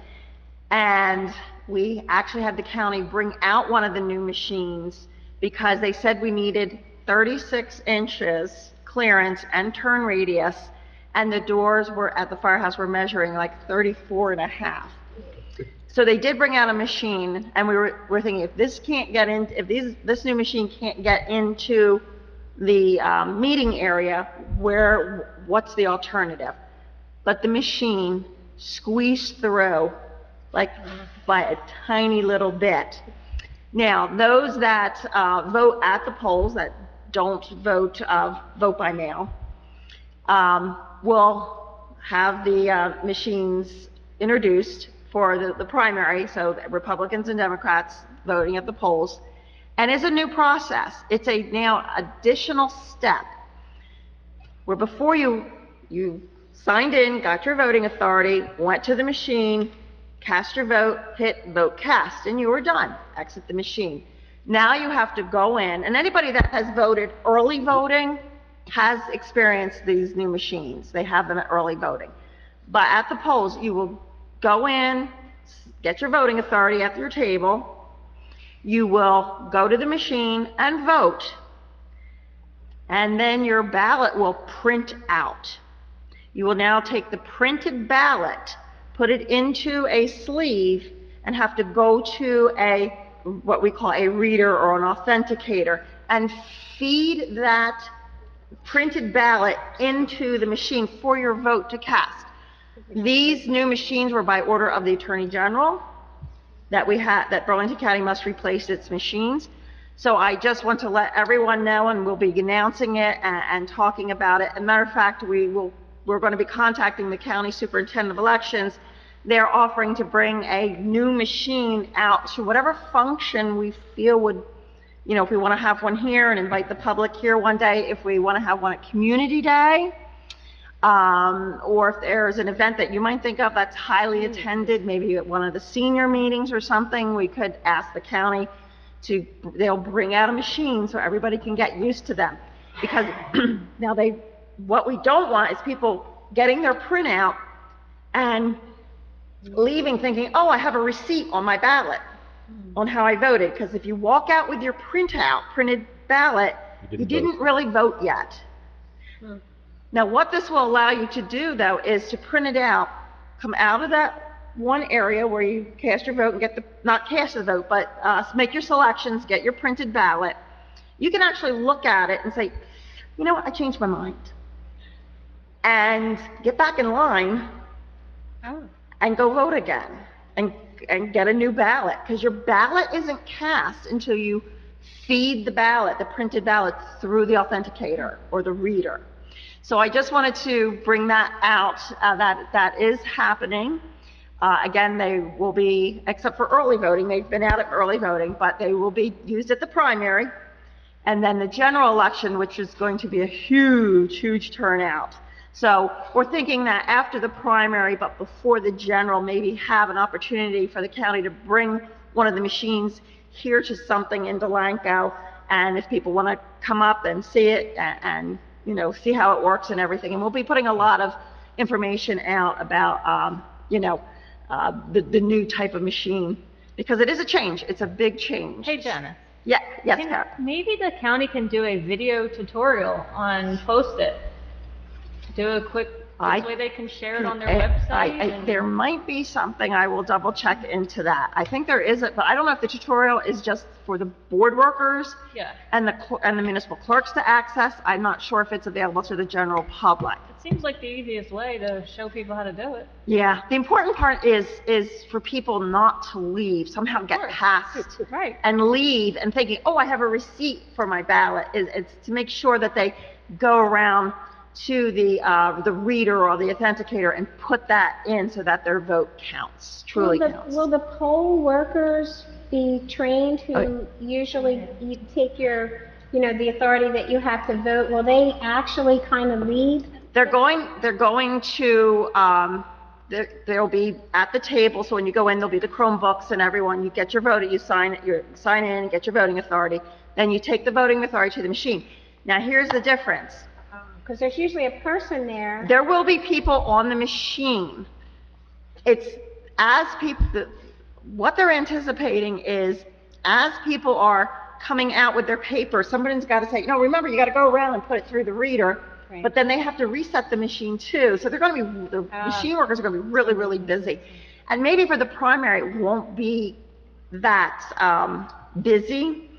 And we actually had the county bring out one of the new machines because they said we needed 36 inches clearance and turn radius, and the doors were at the firehouse were measuring like 34 and a half. So they did bring out a machine, and we're thinking, if this can't get in, if this new machine can't get into the meeting area, what's the alternative? But the machine squeezed through, like by a tiny little bit. Now, those that vote at the polls, that don't vote by mail, will have the machines introduced for the primary, so Republicans and Democrats voting at the polls. And it's a new process. It's a now additional step where before you signed in, got your voting authority, went to the machine, cast your vote, hit vote cast, and you were done. Exit the machine. Now you have to go in, and anybody that has voted early voting has experienced these new machines. They have them at early voting. But at the polls, you will go in, get your voting authority at your table. You will go to the machine and vote. And then your ballot will print out. You will now take the printed ballot, put it into a sleeve, and have to go to what we call a reader or an authenticator, and feed that printed ballot into the machine for your vote to cast. These new machines were by order of the Attorney General, that Burlington County must replace its machines. So I just want to let everyone know, and we'll be announcing it and talking about it. As a matter of fact, we're going to be contacting the county superintendent of elections. They're offering to bring a new machine out to whatever function we feel would, if we want to have one here and invite the public here one day, if we want to have one at Community Day, or if there's an event that you might think of that's highly attended, maybe at one of the senior meetings or something, we could ask the county they'll bring out a machine so everybody can get used to them. Because now what we don't want is people getting their printout and leaving thinking, oh, I have a receipt on my ballot on how I voted. Because if you walk out with your printed ballot, you didn't really vote yet. Now, what this will allow you to do, though, is to print it out, come out of that one area where you cast your vote and not cast the vote, but make your selections, get your printed ballot. You can actually look at it and say, you know what, I changed my mind. And get back in line and go vote again and get a new ballot. Because your ballot isn't cast until you feed the printed ballot, through the authenticator or the reader. So I just wanted to bring that out, that is happening. Again, they will be, except for early voting, they've been out at early voting, but they will be used at the primary. And then the general election, which is going to be a huge, huge turnout. So we're thinking that after the primary, but before the general, maybe have an opportunity for the county to bring one of the machines here to something in Delanco. And if people want to come up and see it and see how it works and everything. And we'll be putting a lot of information out about, the new type of machine, because it is a change. It's a big change. Hey, Jenna. Yeah, yes, Karen. Maybe the county can do a video tutorial on Post-it. Do a quick, this way they can share it on their website. There might be something. I will double check into that. I think there is, but I don't know if the tutorial is just for the board workers and the municipal clerks to access. I'm not sure if it's available to the general public. It seems like the easiest way to show people how to do it. Yeah, the important part is for people not to leave, somehow get past and leave and thinking, oh, I have a receipt for my ballot. It's to make sure that they go around to the reader or the authenticator and put that in so that their vote counts, truly counts. Will the poll workers be trained who usually take your, the authority that you have to vote? Will they actually kind of lead? They're going to, they'll be at the table, so when you go in, there'll be the Chromebooks and everyone, you get your vote, you sign in and get your voting authority, then you take the voting authority to the machine. Now here's the difference. Because there's usually a person there. There will be people on the machine. It's as people, what they're anticipating is as people are coming out with their paper, somebody's got to say, no, remember, you got to go around and put it through the reader, but then they have to reset the machine too. So they're going to be, the machine workers are going to be really, really busy. And maybe for the primary, it won't be that busy.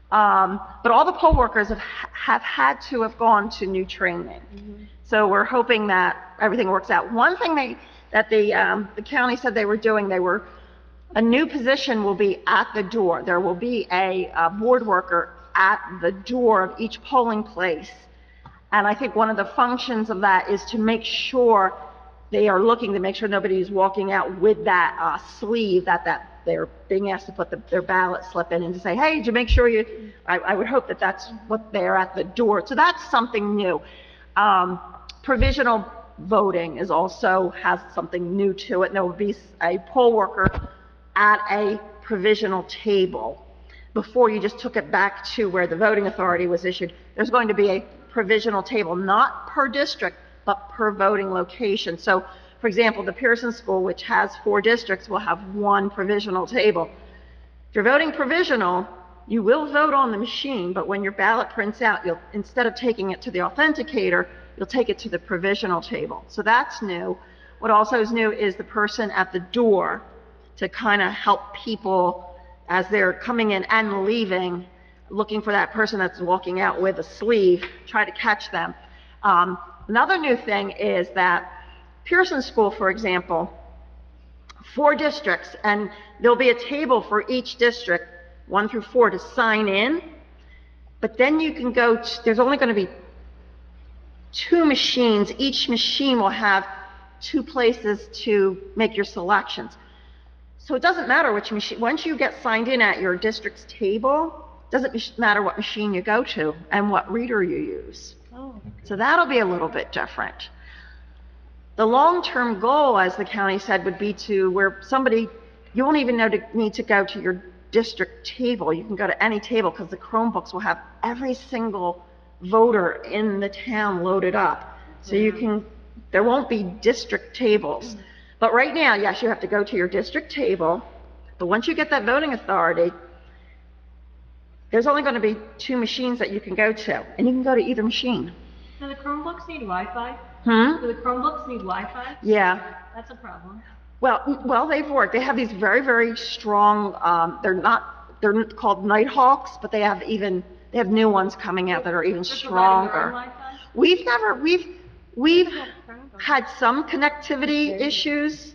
But all the poll workers have had to have gone to new training. So we're hoping that everything works out. One thing that the county said they were doing, a new position will be at the door. There will be a board worker at the door of each polling place. And I think one of the functions of that is to make sure they are looking to make sure nobody is walking out with that sleeve that they're being asked to put their ballot slip in and to say, hey, did you make sure I would hope that that's what they're at the door. So that's something new. Provisional voting also has something new to it. And there will be a poll worker at a provisional table. Before you just took it back to where the voting authority was issued, there's going to be provisional table, not per district, but per voting location. So, for example, the Pearson School, which has 4 districts, will have 1 provisional table. If you're voting provisional, you will vote on the machine, but when your ballot prints out, instead of taking it to the authenticator, you'll take it to the provisional table. So that's new. What also is new is the person at the door to kind of help people as they're coming in and leaving, looking for that person that's walking out with a sleeve, try to catch them. Another new thing is that Pearson School, for example, 4 districts, and there'll be a table for each district, 1 through 4, to sign in, but then you can go, there's only going to be 2 machines. Each machine will have 2 places to make your selections. So it doesn't matter which machine, once you get signed in at your district's table, doesn't matter what machine you go to and what reader you use. So that'll be a little bit different. The long-term goal, as the county said, would be to where somebody, you won't even need to go to your district table. You can go to any table because the Chromebooks will have every single voter in the town loaded up. So there won't be district tables. But right now, yes, you have to go to your district table, but once you get that voting authority, there's only going to be 2 machines that you can go to, and you can go to either machine. Do the Chromebooks need Wi-Fi? Do the Chromebooks need Wi-Fi? Yeah. That's a problem. Well, they've worked. They have these very, very strong, they're called Nighthawks, but they have new ones coming out that are even stronger. We've had some connectivity issues,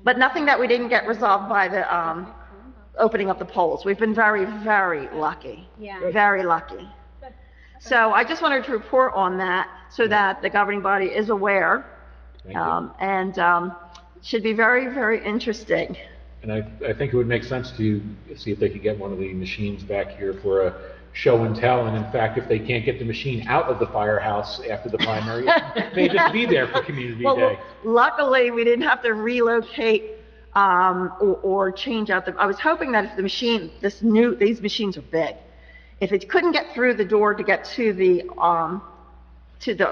but nothing that we didn't get resolved by the opening up the polls. We've been very, very lucky. Yeah. Very lucky. So I just wanted to report on that so that the governing body is aware. And should be very, very interesting. And I think it would make sense to see if they could get one of the machines back here for a show and tell. And in fact, if they can't get the machine out of the firehouse after the primary, it may just be there for Community Day. Luckily, we didn't have to relocate or change out I was hoping that if the machine, these machines are big. If it couldn't get through the door to get to the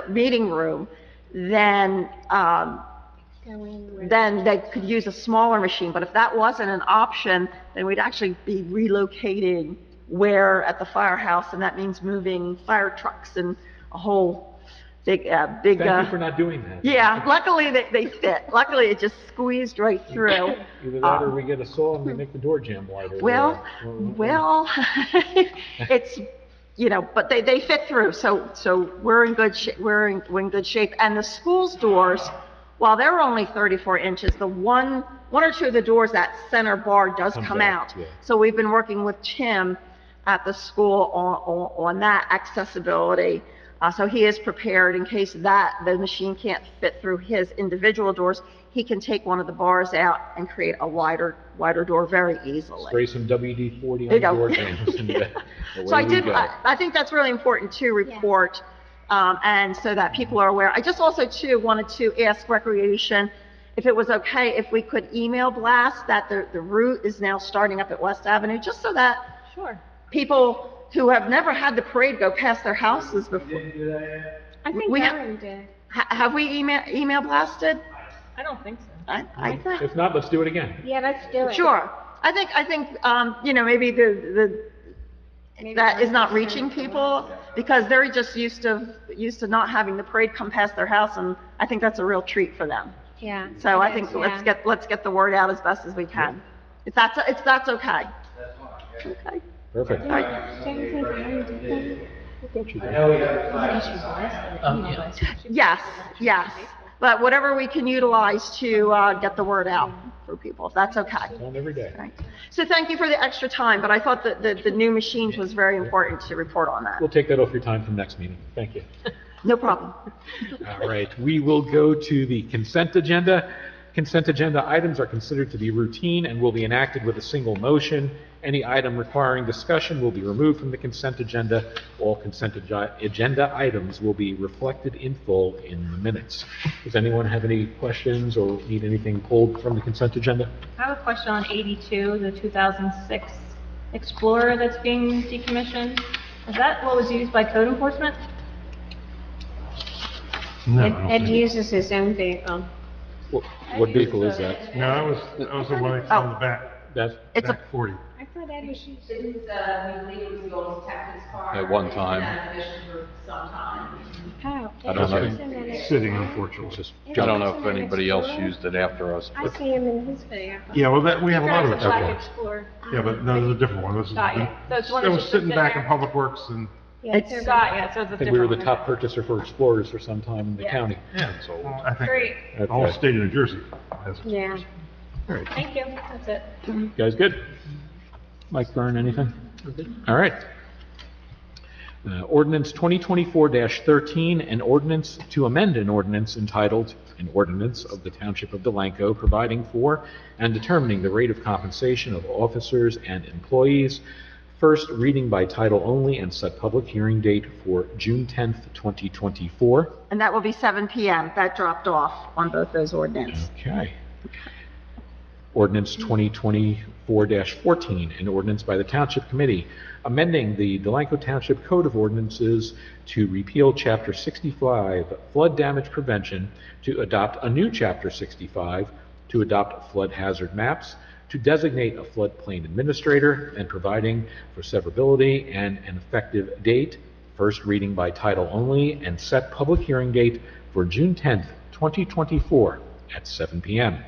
meeting room, then they could use a smaller machine. But if that wasn't an option, then we'd actually be relocating where at the firehouse, and that means moving fire trucks and a whole big. Thank you for not doing that. Yeah, luckily they fit. Luckily it just squeezed right through. Either that or we get a saw and we make the door jam wider. Well, it's, but they fit through. So we're in good shape. We're in good shape. And the school's doors, while they're only 34 inches, the one or two of the doors, that center bar does come out. Yeah. So we've been working with Tim at the school on that accessibility. So he is prepared in case the machine can't fit through his individual doors. He can take one of the bars out and create a wider door very easily. Spray some WD-40 There you on the go. door jams. So I think that's really important to report, and so that people are aware. I just also too wanted to ask Recreation if it was okay if we could email blast that the route is now starting up at West Avenue, just so that people who have never had the parade go past their houses before. Didn't do that yet? I think Aaron did. Have we email blasted? I don't think so. I If not, let's do it again. Yeah, let's do it. Sure. I think maybe that is not reaching people because they're just used to not having the parade come past their house, and I think that's a real treat for them. Yeah. So I think let's get the word out as best as we can. If that's okay. That's fine. Okay. Perfect. I know we have flags. Yes. But whatever we can utilize to get the word out for people, if that's okay. On every day. Right. So thank you for the extra time, but I thought that the new machines was very important to report on that. We'll take that off your time for next meeting. Thank you. No problem. All right, we will go to the consent agenda. Consent agenda items are considered to be routine and will be enacted with a single motion. Any item requiring discussion will be removed from the consent agenda. All consent agenda items will be reflected in full in the minutes. Does anyone have any questions or need anything pulled from the consent agenda? I have a question on 82, the 2006 Explorer that's being decommissioned. Is that what was used by code enforcement? No, I Ed don't Ed think- uses his own vehicle. What vehicle is that? No, that was the one that's on the back, It's a, back 40. I thought Ed was using. We believe it was the old detective's car. At one time. It's been in mission for some time. Oh, I don't Ed know. uses him in his- Sitting, unfortunately. Just Ed I don't uses know him if in anybody else Explorer. used it after us, I but see him in his video. Yeah, well, we have a lot of Drives it. a Black Okay. Explorer. Yeah, but no, there's a different one. This is, Got you. So it's one it that was just sitting sits back there? in Public Works and, Yeah, It's- Got ya, so it's a I think we were the different top one. purchaser for Explorers for some time in the Yeah. county. yeah, well, I think Great, the whole Okay. state of New Jersey has it. Yeah. All right. thank you, that's it. You guys good? Mike Byrne, anything? All right. Ordinance 2024-13, an ordinance to amend an ordinance entitled, an ordinance of the Township of Delanco providing for and determining the rate of compensation of officers and employees, first reading by title only and set public hearing date for June 10th, 2024. and that will be 7 PM. That dropped off on both those ordinances. Okay. Ordinance 2024-14, an ordinance by the Township Committee amending the Delanco Township Code of Ordinances to repeal Chapter 65, flood damage prevention, to adopt a new Chapter 65, to adopt flood hazard maps, to designate a floodplain administrator, and providing for severability and an effective date, first reading by title only, and set public hearing date for June 10th, 2024 at 7 PM.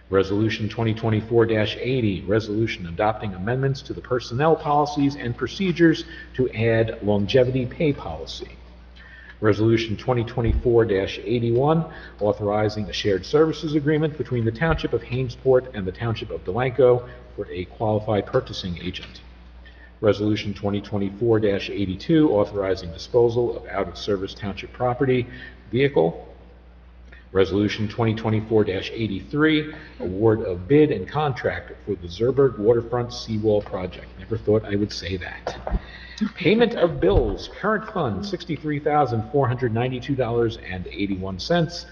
Resolution 2024-80, resolution adopting amendments to the personnel policies and procedures to add longevity pay policy. Resolution 2024-81, authorizing a shared services agreement between the Township of Hainesport and the Township of Delanco for a qualified purchasing agent. Resolution 2024-82, authorizing disposal of out-of-service township property, vehicle. Resolution 2024-83, award of bid and contract for the Zerberg Waterfront Seawall Project. Never thought I would say that. Payment of bills, current fund, $63,492.81.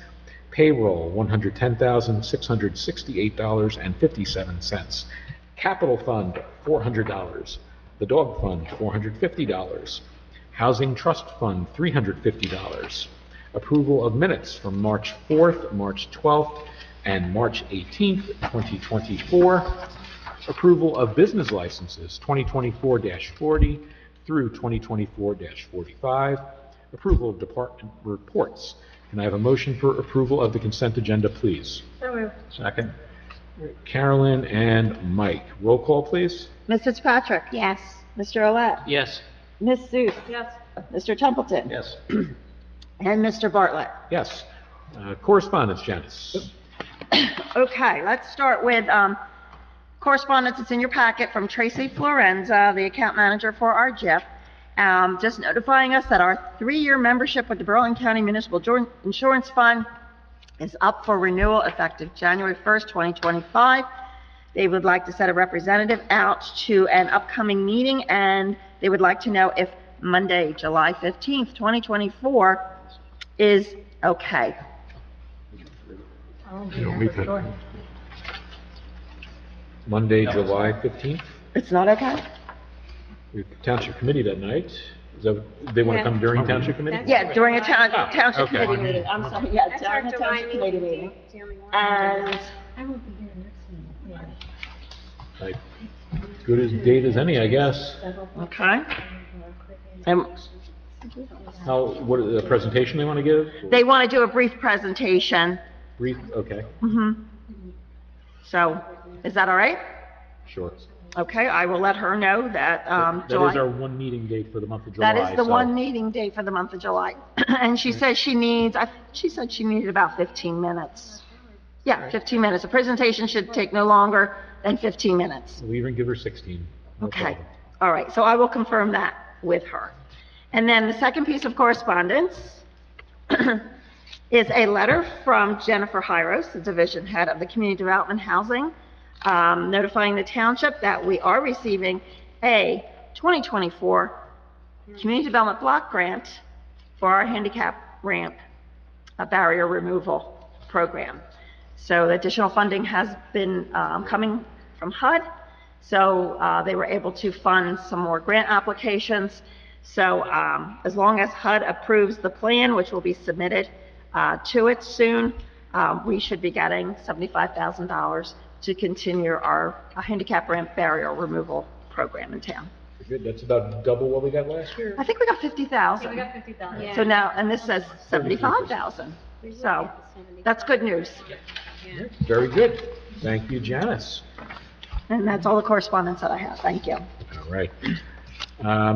Payroll, $110,668.57. Capital fund, $400. The dog fund, $450. Housing trust fund, $350. Approval of minutes from March 4th, March 12th, and March 18th, 2024. Approval of business licenses, 2024-40 through 2024-45. Approval of department reports. Can I have a motion for approval of the consent agenda, please? So moved. Second? Carolyn and Mike. Roll call, please. Ms. Fitzpatrick? Yes. Mr. Olet? Yes, Ms. Seuss? Yes, Mr. Templeton? Yes. And Mr. Bartlett? Yes. Correspondence, Janice. Okay, let's start with correspondence that's in your packet from Tracy Florenza, the account manager for our JIF, just notifying us that our 3-year membership with the Burlington County Municipal Insurance Fund is up for renewal effective January 1st, 2025. They would like to set a representative out to an upcoming meeting, and they would like to know if Monday, July 15th, 2024 is okay. You don't meet that. Monday, July 15th. It's not okay? We have Township Committee that night. Is that, they want to come during Township Committee? Yeah, during a township okay. committee meeting, I'm sorry, yeah, That's our during a July township committee meeting. meeting. It's the only one. And I won't be here next meeting. Like, good as date as any, I guess. Okay. And What, the presentation they want to give? they want to do a brief presentation. Brief, okay, So, is that all right? sure. Okay, I will let her know that, That is July. our one meeting date for the month of July. That is the so- one meeting date for the month of July. And she says she needs, she said she needed about 15 minutes. Yeah, 15 minutes. A presentation should take no longer than 15 minutes. We'll even give her 16. No Okay, problem. all right, so I will confirm that with her. And then the second piece of correspondence is a letter from Jennifer Hyros, the division head of the Community Development Housing, notifying the township that we are receiving a 2024 Community Development Block Grant for our handicap ramp barrier removal program. So the additional funding has been coming from HUD, so they were able to fund some more grant applications. So as long as HUD approves the plan, which will be submitted to it soon, we should be getting $75,000 to continue our handicap ramp barrier removal program in town. Good, that's about double what we got last year. I think we got 50,000. Yeah, we got 50,000. Yeah. So now, and this says 75,000. So that's good news. Very good. Thank you, Janice. And that's all the correspondence that I have. Thank you. All right.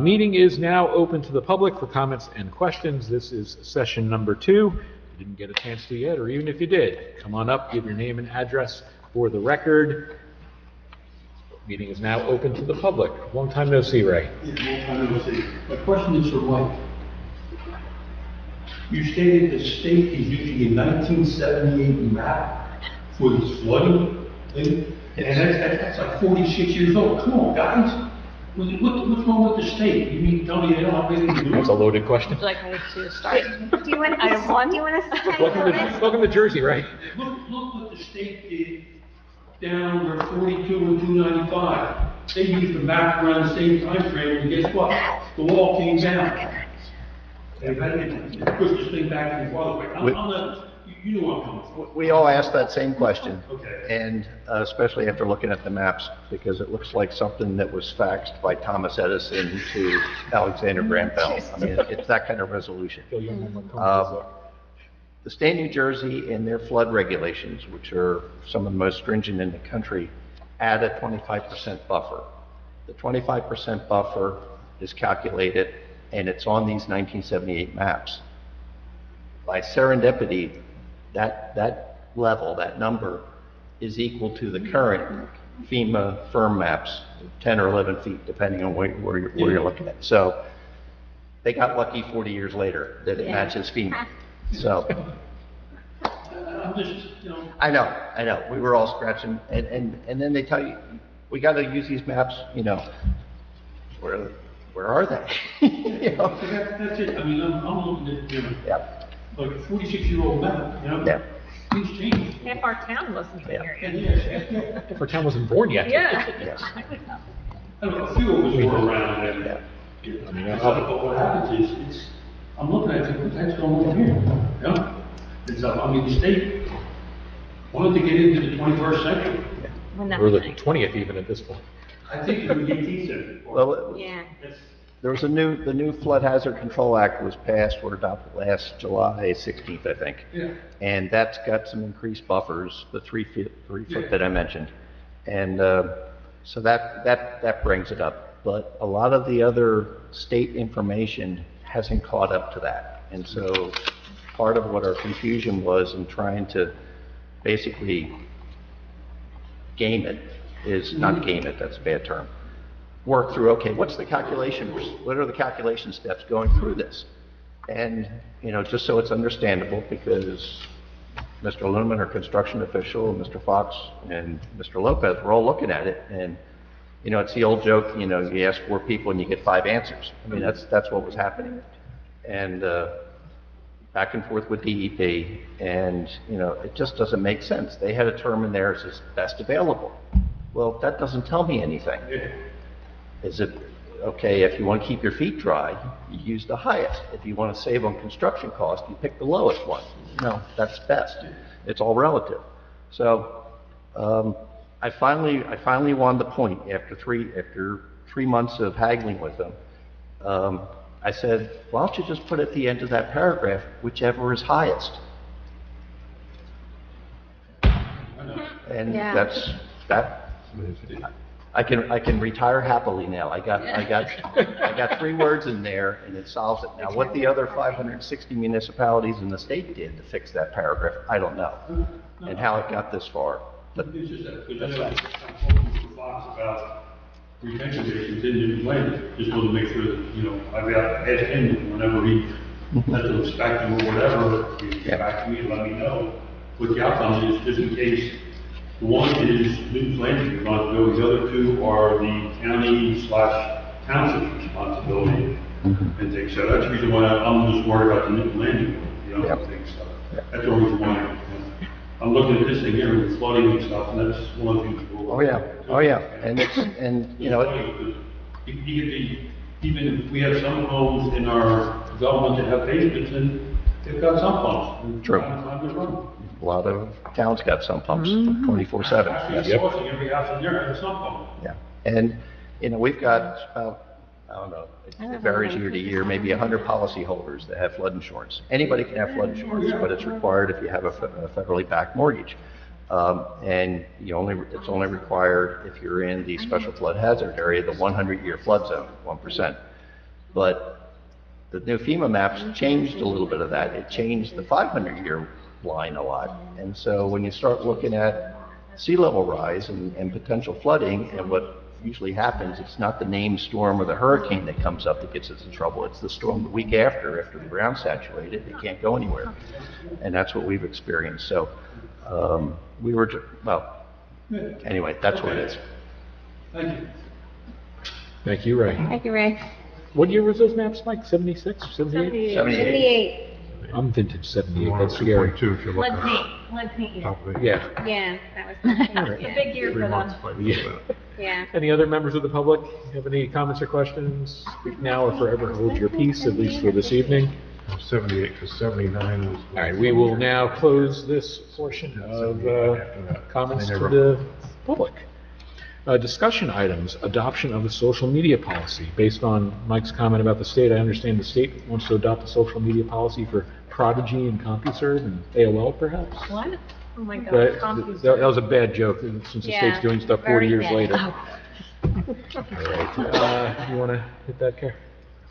Meeting is now open to the public for comments and questions. This is session number 2. You didn't get a chance to yet, or even if you did, come on up, give your name and address for the record. Meeting is now open to the public. Long time no see, Ray. Yeah, long time no see. My question is for Mike. You stated the state is using a 1978 map for this flooding thing, and that's like 46 years old. Come on, guys. What's wrong with the state? You mean to tell me they don't have anything to do? That's a loaded question. Like me to start. Do you want us to take Welcome to Jersey, Ray. Look what the state did down where 42 and 295. They used the map around the same time frame, and guess what? The wall came down. They've had to push this thing back in the waterway. I'm not, you know what I'm coming from. We all asked that same question. Okay. And especially after looking at the maps, because it looks like something that was faxed by Thomas Edison to Alexander Graham Bell. I mean, it's that kind of resolution. The state of New Jersey and their flood regulations, which are some of the most stringent in the country, add a 25% buffer. The 25% buffer is calculated, and it's on these 1978 maps. By serendipity, that level, that number, is equal to the current FEMA firm maps, 10 or 11 feet, depending on where you're looking at. So they got lucky 40 years later that it matches FEMA. So, I'm just, you know. I know, we were all scratching, and then they tell you, we gotta use these maps, you know, where are they? You know? So that's it. I mean, I'm looking at, you know, Yeah, like a 46-year-old map, you know? yeah. Things change. Half our town wasn't here And yet. yes, If our town wasn't born yet. Yeah. Yes. I don't know, a few of us were around and, but what happens is, I'm looking at it, what's that's going on here? You know? It's, I mean, the state wanted to get into the 21st century. Or the 20th even at this point. I think it was the 18th century. Well, Yeah. That's- there was the new Flood Hazard Control Act was passed or adopted last July 16th, I think. Yeah. And that's got some increased buffers, the 3 foot that I mentioned. And so that brings it up. But a lot of the other state information hasn't caught up to that. And so part of what our confusion was in trying to basically game it is, not game it, that's a bad term, work through, okay, what's the calculations, what are the calculation steps going through this? And, you know, just so it's understandable, because Mr. Lumen, our construction official, Mr. Fox, and Mr. Lopez were all looking at it, and, you know, it's the old joke, you know, you ask 4 people and you get 5 answers. I mean, that's what was happening. And back and forth with DEP, and, you know, it just doesn't make sense. They had a term in there as best available. Well, that doesn't tell me anything. Is it, okay, if you want to keep your feet dry, you use the highest. If you want to save on construction costs, you pick the lowest one. No, that's best. It's all relative. So, I finally won the point after three months of haggling with them. I said, why don't you just put at the end of that paragraph, whichever is highest? And Yeah. that's, that, I can retire happily now. I got 3 words in there and it solves it. Now, what the other 560 municipalities in the state did to fix that paragraph, I don't know. And how it got this far. But It's just that, because I know I'm talking to Mr. Fox about retention basins in new land, just wanted to make sure that, you know, I've got, asked him whenever he has to inspect them or whatever, he get back to me and let me know what the outcome is, just in case. One is Newton's Landing responsibility, the other 2 are the county/township's responsibility and things. So that's the reason why I'm just worried about the Newton Landing, you know, things. So that's the only reason why I'm looking at this thing here with flooding and stuff, and that's one of the things. oh yeah, and it's, and you know, You get even if we have some homes in our development that have basements, and they've got sump pumps. and True. sometimes they run. A lot of towns got sump pumps 24/7. Actually, forcing every house in there has a sump pump. Yeah, and, we've got about, I don't know, it varies year to year, maybe 100 policyholders that have flood insurance. Anybody can have flood insurance, but it's required if you have a federally backed mortgage. And it's only required if you're in the special flood hazard area, the 100-year flood zone, 1%. But the new FEMA maps changed a little bit of that. It changed the 500-year line a lot. And so when you start looking at sea level rise and potential flooding, and what usually happens, it's not the named storm or the hurricane that comes up that gets us in trouble. It's the storm the week after the ground's saturated, it can't go anywhere. And that's what we've experienced. So anyway, that's what it is. Thank you. Thank you, Ray. Thank you, Ray. What year was those maps, Mike? 76 or 78? 78. I'm vintage 78, One that's scary. 42 if you look Lead at paint, lead paint year. top of it. Yeah. Yeah, that was, A big year for them. Yeah. yeah. Any other members of the public have any comments or questions? Speak now or forever hold your peace, at least for this evening. 78, because 79 is. All right, we will now close this portion of comments to the public. Discussion items, adoption of the social media policy. Based on Mike's comment about the state, I understand the state wants to adopt a social media policy for Prodigy and CompuServe and AOL perhaps? What? Oh my God. That was a bad joke, since the state's doing stuff 40 very years bad. later. All right, you want to hit that, Karen?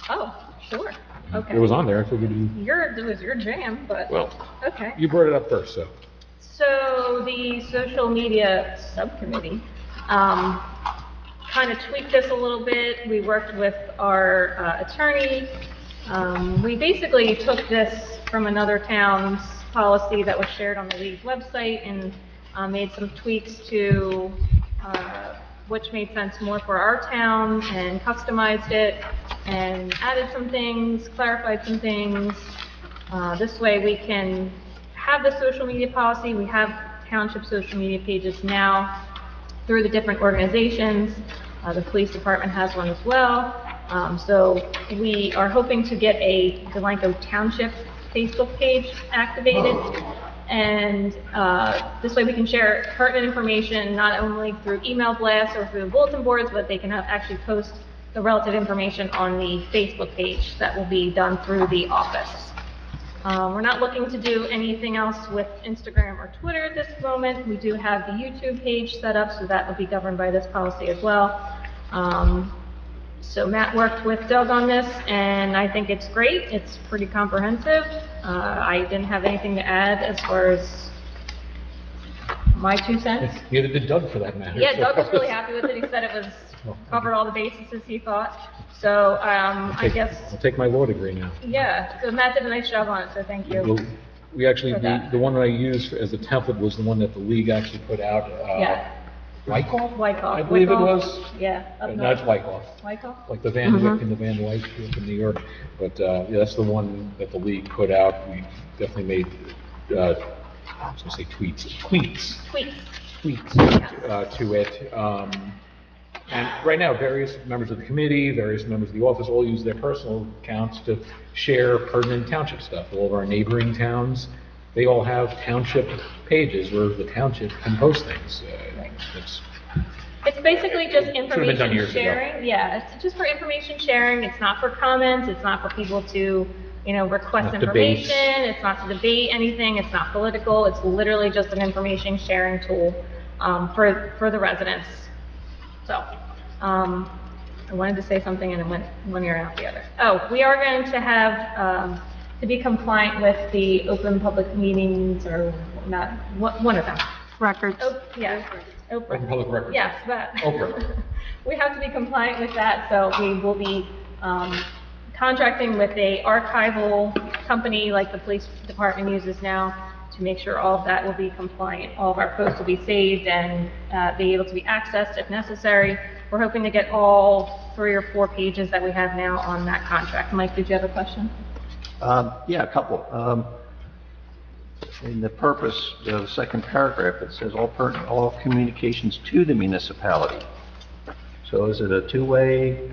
Oh, sure. Okay. It was on there, I figured you, It was your jam, but, well, okay. you brought it up first, so. So the social media subcommittee kind of tweaked this a little bit. We worked with our attorney. We basically took this from another town's policy that was shared on the league's website and made some tweaks to which made sense more for our town, and customized it and added some things, clarified some things. This way we can have the social media policy. We have township social media pages now through the different organizations. The police department has one as well. So we are hoping to get a Delanco Township Facebook page activated. And this way we can share pertinent information not only through email blasts or through the bulletin boards, but they can actually post the relative information on the Facebook page that will be done through the office. We're not looking to do anything else with Instagram or Twitter at this moment. We do have the YouTube page set up, so that will be governed by this policy as well. So Matt worked with Doug on this, and I think it's great. It's pretty comprehensive. I didn't have anything to add as far as my 2 cents. Neither did Doug, for that matter. Yeah, Doug was really happy with it. He said it was covered all the bases as he thought. So I guess, I'll take my law degree now. yeah, so Matt did a nice job on it, so thank you. We actually, For that. the one that I used as a template was the one that the league actually put out. Yeah. Wyckoff? Wyckoff. I believe it Wyckoff. was. Yeah. up No, it's north. Wyckoff, Wyckoff? like the Van Wyck and the Van Wyck up in New York. But yeah, that's the one that the league put out. We definitely made, I was gonna say tweets to it. And right now, various members of the committee, various members of the office all use their personal accounts to share pertinent township stuff. All of our neighboring towns, they all have township pages where the township can post things. It's basically just Should've been done information years ago. sharing. Yeah, it's just for information sharing. It's not for comments. It's not for people to, request Not debates. information. It's not to debate anything. It's not political. It's literally just an information sharing tool for the residents. So, I wanted to say something and it went one ear and out the other. Oh, we are going to have, to be compliant with the open public meetings, or not, one of them. Records. Oh, yeah. Open public records. Yes, that. Oprah. We have to be compliant with that, so we will be contracting with a archival company like the police department uses now to make sure all of that will be compliant. All of our posts will be saved and be able to be accessed if necessary. We're hoping to get all 3 or 4 pages that we have now on that contract. Mike, did you have a question? Yeah, a couple. In the purpose, the second paragraph, it says all communications to the municipality. So is it a two-way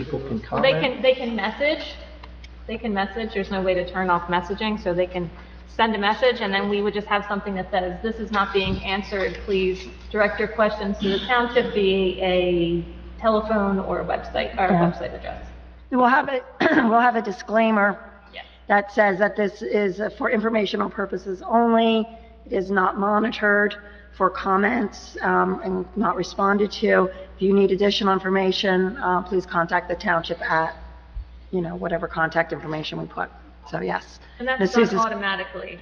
people can Well, they comment? can message, there's no way to turn off messaging, so they can send a message, and then we would just have something that says, this is not being answered, please direct your questions to the township via a telephone or a website, or a website address. We'll have it, we'll have a disclaimer Yes. that says that this is for informational purposes only. It is not monitored for comments, and not responded to. If you need additional information, please contact the township at, whatever contact information we put. So, yes. And that's This done is- automatically.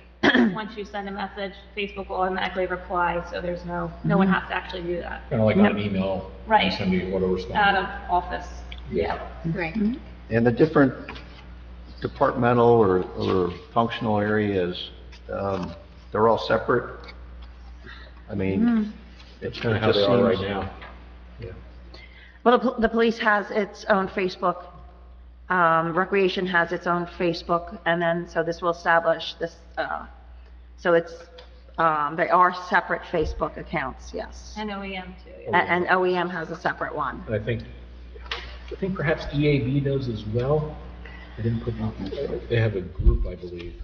Once you send a message, Facebook will automatically reply, so there's no one has to actually do that. Kind of like on an email. Right. Somebody auto responds. Out of office. Yeah. Right. And the different departmental or functional areas, they're all separate? I mean, It's kind of how they are right now. Yeah. Well, the police has its own Facebook. Recreation has its own Facebook, and then, so this will establish this, so it's, they are separate Facebook accounts, yes. And OEM too. A- Yeah. And OEM has a separate one. And I think perhaps EAB does as well. They didn't put, they have a group, I believe.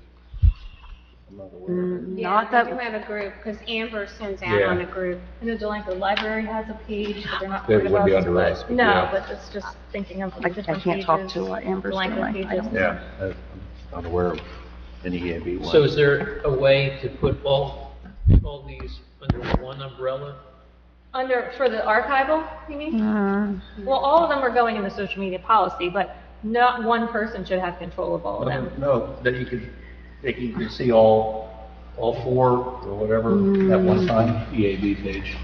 I'm not aware of it. Yeah, Not we that, do have a group, because Amber sends out Yeah. on a group. I know Delanco Library has a page, but they're not They part of wouldn't be us. under us, but No, yeah. but it's just thinking of I different pages. can't talk to Amber's Delanco doing. I pages. don't- Yeah, I'm not aware of any EAB one. So is there a way to put all these under one umbrella? For the archival, you mean? Mm, Well, all of them are going in the social media policy, but not one person should have control of all of them. No, that you can see all four or whatever at one time? EAB page.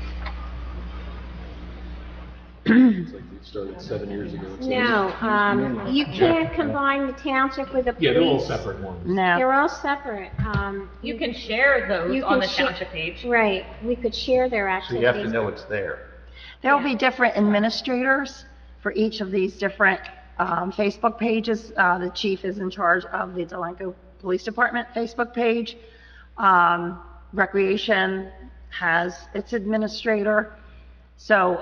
It's like they started 7 years ago. so- No, you can't combine the township with the police. Yeah, they're all separate ones. No, They're all separate. You can share those You on can the share- township page. Right, we could share their So activities. you have to know it's there. there will be different administrators for each of these different Facebook pages. The chief is in charge of the Delanco Police Department Facebook page. Recreation has its administrator. So,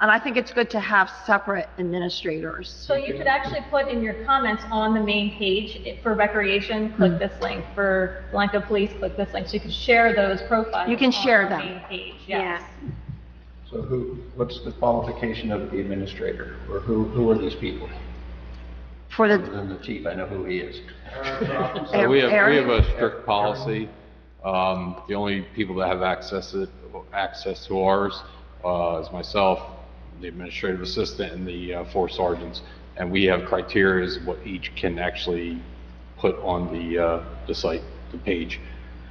and I think it's good to have separate administrators. So you could actually put in your comments on the main page, for recreation, click this link, for Delanco Police, click this link, so you can share those profiles. You can share on the them. main page, Yeah. yes. So what's the qualification of the administrator? Or who are these people? For Other the, than the chief, I know who he is. So we have Aaron? a strict policy. The only people that have access to ours is myself, the administrative assistant, and the 4 sergeants. And we have criteria as what each can actually put on the site, the page.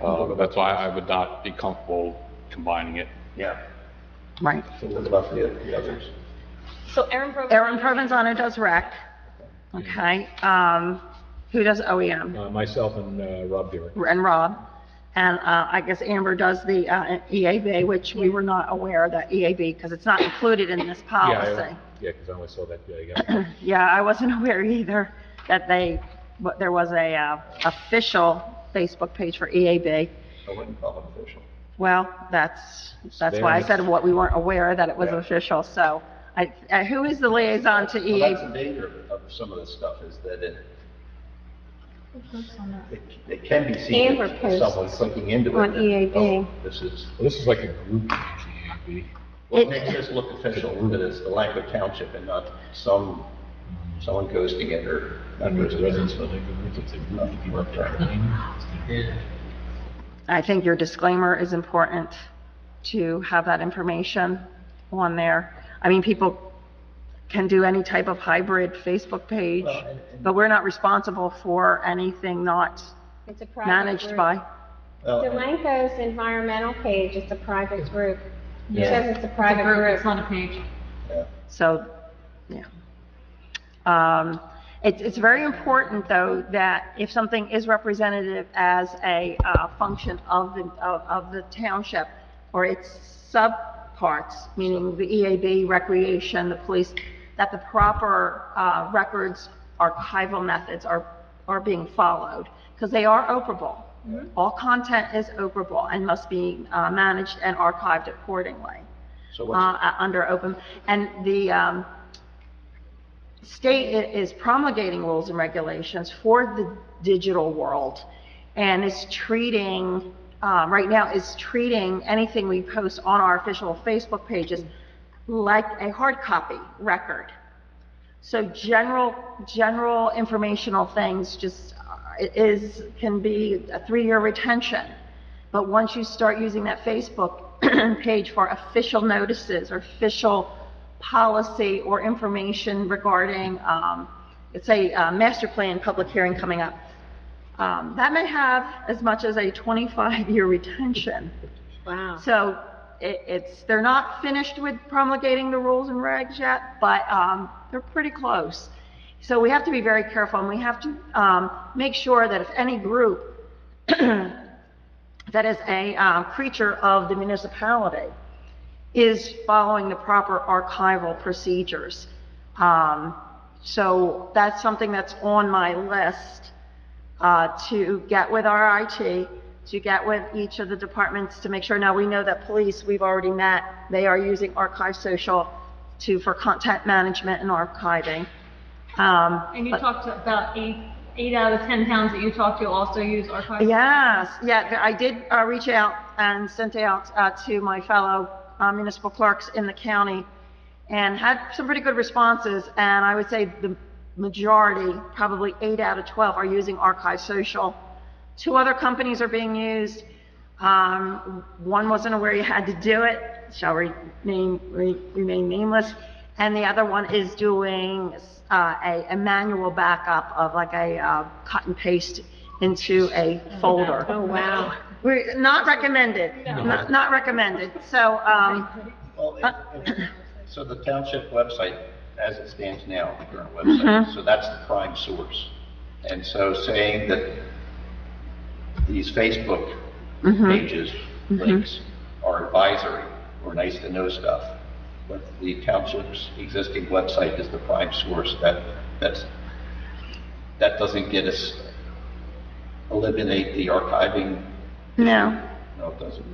That's why I would not be comfortable combining it. Yeah. right. So what about the others? So Aaron Provenzano. Aaron Provenzano does rec. Okay. Who does OEM? Myself and Rob Deering. And Rob. And I guess Amber does the EAB, which we were not aware of that EAB, because it's not included in this policy. Yeah, because I only saw that, yeah. Yeah, I wasn't aware either that there was a official Facebook page for EAB. I wouldn't call it official. Well, that's why I said what we weren't aware that it was Yeah. official, so who is the liaison to Well, that's the EAB? danger of some of this stuff, is that it can be seen Amber as someone posts clicking into it. on that, EAB. oh, This is, Well, this is like a group page, EAB. what makes this look official, that it's the Delanco Township and not someone goes together. Not goes Residents, together. it's a group of people that are training. Yeah. I think your disclaimer is important to have that information on there. I mean, people can do any type of hybrid Facebook page, Well, but we're not responsible for anything not It's a private managed group. by. Delanco's environmental page is a private group. It Yeah. says it's a private group. It's not a page. So, yeah. It's very important, though, that if something is representative as a function of the township or its subparts, meaning the EAB, recreation, the police, that the proper records, archival methods are being followed, because they are operable. All content is operable and must be managed and archived accordingly So what's, under open. And state is promulgating rules and regulations for the digital world and is treating, right now is treating anything we post on our official Facebook pages like a hard copy record. So general informational things just can be a 3-year retention. But once you start using that Facebook page for official notices or official policy or information regarding, let's say, master plan public hearing coming up, that may have as much as a 25-year retention. Wow. So they're not finished with promulgating the rules and regs yet, but they're pretty close. So we have to be very careful, and we have to make sure that if any group that is a creature of the municipality is following the proper archival procedures. So that's something that's on my list to get with our IT, to get with each of the departments to make sure. Now we know that police, we've already met, they are using Archive Social for content management and archiving. And you talked about 8 out of 10 towns that you talked to also use archives? Yes, yeah, I did reach out and sent out to my fellow municipal clerks in the county and had some pretty good responses, and I would say the majority, probably 8 out of 12, are using Archive Social. 2 other companies are being used. One wasn't aware you had to do it, shall remain nameless, and the other one is doing a manual backup of like a cut and paste into a folder. Oh, wow. We're not recommended. Not recommended. So, So the township website, as it stands now, the current website, so that's the prime source. And so saying that these Facebook pages, links, are advisory or nice to know stuff, but the township's existing website is the prime source, that doesn't get us, eliminate the archiving issue? No. No, it doesn't.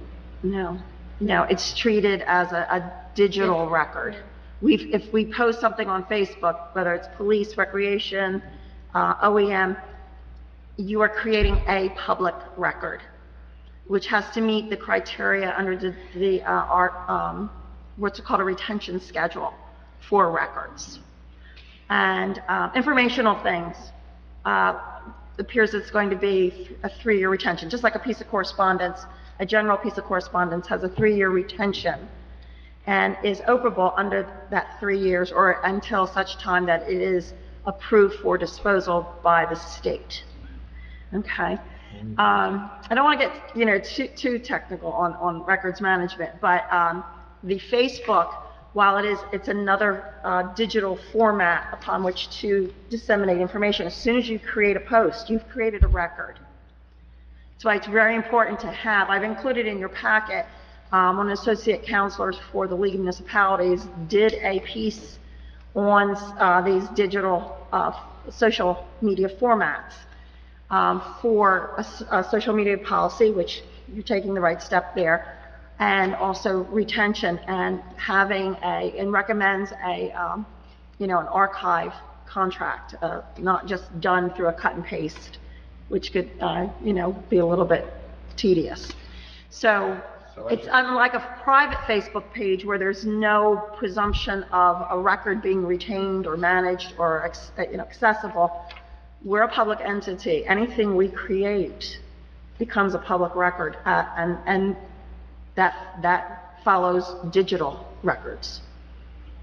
No, it's treated as a digital record. If we post something on Facebook, whether it's police, recreation, OEM, you are creating a public record, which has to meet the criteria under what's called a retention schedule for records. And informational things, appears it's going to be a 3-year retention, just like a piece of correspondence. A general piece of correspondence has a 3-year retention and is operable under that 3 years or until such time that it is approved for disposal by the state. Okay. I don't want to get, too technical on records management, but the Facebook, while it's another digital format upon which to disseminate information, as soon as you create a post, you've created a record. That's why it's very important to have. I've included in your packet, one of the associate counselors for the League of Municipalities did a piece on these digital social media formats for a social media policy, which you're taking the right step there, and also retention and having and recommends an archive contract, not just done through a cut and paste, which could, be a little bit tedious. So it's unlike a private Facebook page where there's no presumption of a record being retained or managed or accessible. We're a public entity. Anything we create becomes a public record, and that follows digital records.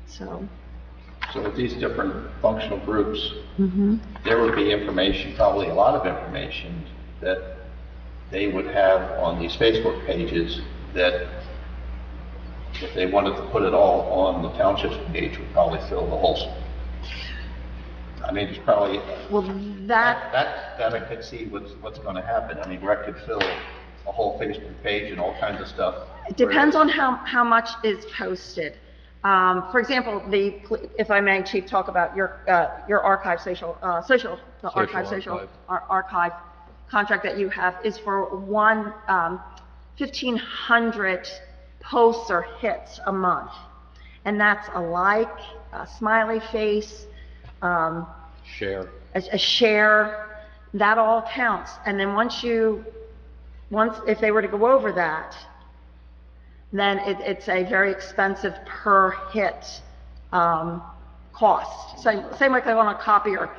So with these different functional groups, there would be information, probably a lot of information, that they would have on these Facebook pages that if they wanted to put it all on the township's page would probably fill the whole. I mean, it's probably, that I could see what's going to happen. I mean, Rec could fill a whole Facebook page and all kinds of stuff. It depends on how much is posted. For example, if I may, Chief, talk about your Archive Social, archive contract that you have is for 1,500 posts or hits a month. And that's a like, a smiley face, Share. a share, that all counts. And then if they were to go over that, then it's a very expensive per hit cost. Same like on a copier.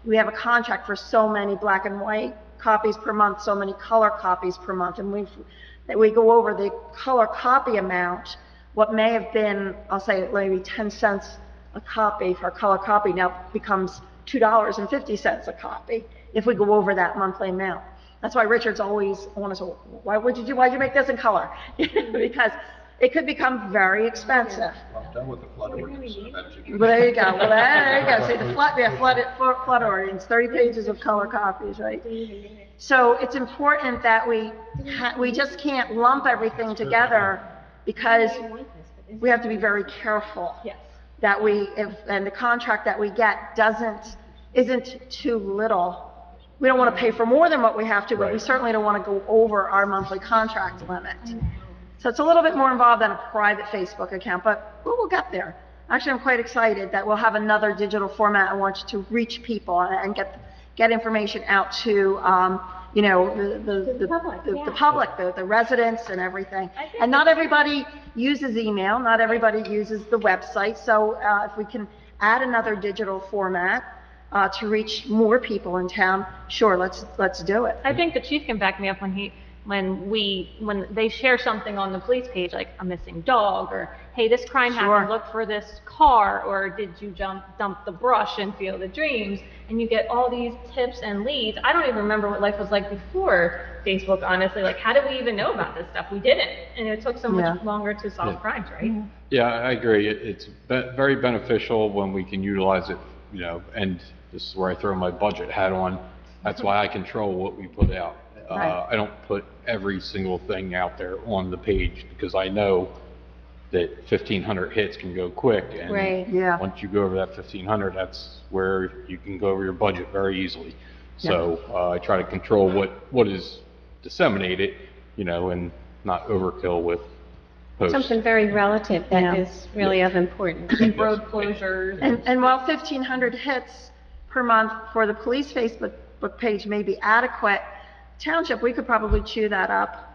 We have a contract for so many black and white copies per month, so many color copies per month, and we go over the color copy amount, what may have been, I'll say maybe 10 cents a copy for a color copy now becomes $2.50 a copy if we go over that monthly amount. That's why Richard's always wants to, why'd you make this in color? Because it could become very expensive. I'm done with the flood ordinance. Well, there you go. Well, there you go. See, the flood ordinance, 30 pages of color copies, right? So it's important that we just can't lump everything together, because we have to be very careful that and the contract that we get isn't too little. We don't want to pay for more than what we have to, but we certainly don't want to go over our monthly contract limit. So it's a little bit more involved than a private Facebook account, but we'll get there. Actually, I'm quite excited that we'll have another digital format. I want you to reach people and get information out to, the public, the residents and everything. And not everybody uses email, not everybody uses the website. So if we can add another digital format to reach more people in town, sure, let's do it. I think the chief can back me up when they share something on the police page, like a missing dog, or hey, this crime happened, look for this car, or did you dump the brush in Field of Dreams, and you get all these tips and leads. I don't even remember what life was like before Facebook, honestly. Like, how did we even know about this stuff? We didn't, and it took so much longer to solve crimes, right? Yeah, I agree. It's very beneficial when we can utilize it, and this is where I throw my budget hat on. That's why I control what we put out. I don't put every single thing out there on the page, because I know that 1,500 hits can go quick, and once you go over that 1,500, that's where you can go over your budget very easily. So I try to control what is disseminated, and not overkill with posts. Something very relative that is really of importance. Like road closures. And while 1,500 hits per month for the police Facebook page may be adequate, township, we could probably chew that up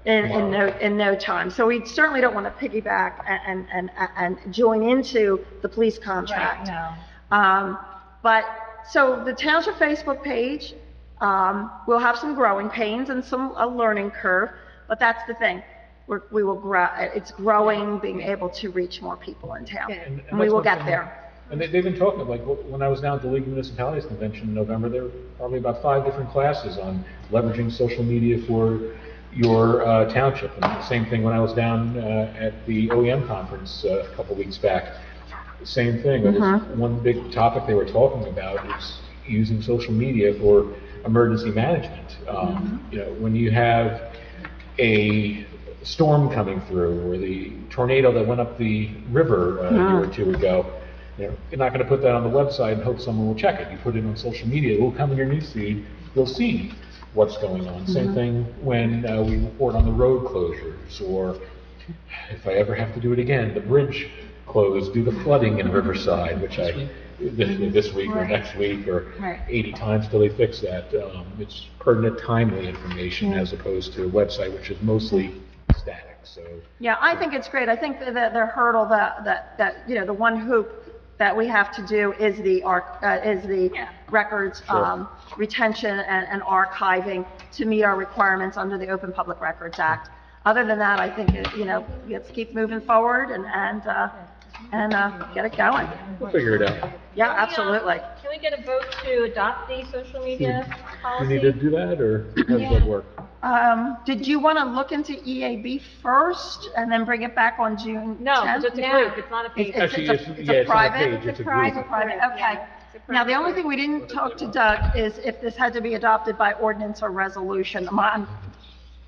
in no time. So we certainly don't want to piggyback and join into the police contract. But so the township Facebook page will have some growing pains and a learning curve, but that's the thing. We will grow. It's growing, being able to reach more people in town, and we will get there. And they've been talking, like, when I was down at the League of Municipalities Convention in November, there were probably about 5 different classes on leveraging social media for your township. And the same thing when I was down at the OEM conference a couple weeks back. Same thing. It was one big topic they were talking about is using social media for emergency management. When you have a storm coming through, or the tornado that went up the river a year or two ago, you're not going to put that on the website and hope someone will check it. You put it on social media, it will come in your newsfeed, you'll see what's going on. Same thing when we report on the road closures, or if I ever have to do it again, the bridge closed due to flooding in Riverside, which this week or next week, or 80 times till they fix that. It's pertinent, timely information as opposed to a website which is mostly static. So yeah, I think it's great. I think that the hurdle that the one hoop that we have to do is the records retention and archiving to meet our requirements under the Open Public Records Act. Other than that, I think let's keep moving forward and get it going. We'll figure it out. Yeah, absolutely. Can we get a vote to adopt the social media policy? We need to do that, or how does that work? Did you want to look into EAB first and then bring it back on June 10th? No, it's a group, it's not a page. It's a private? It's a Private, okay. Now, the only thing we didn't talk to Doug is if this had to be adopted by ordinance or resolution.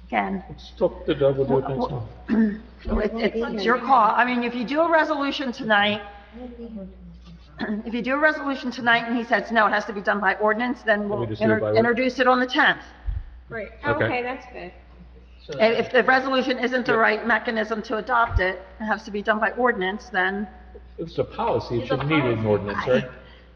Again. Let's talk to Doug, we'll do it next time. It's your call. I mean, if you do a resolution tonight, and he says, no, it has to be done by ordinance, then we'll introduce it on the 10th. Great. Okay, that's good. And if the resolution isn't the right mechanism to adopt it, it has to be done by ordinance, then... It's a policy, it shouldn't need an ordinance, right?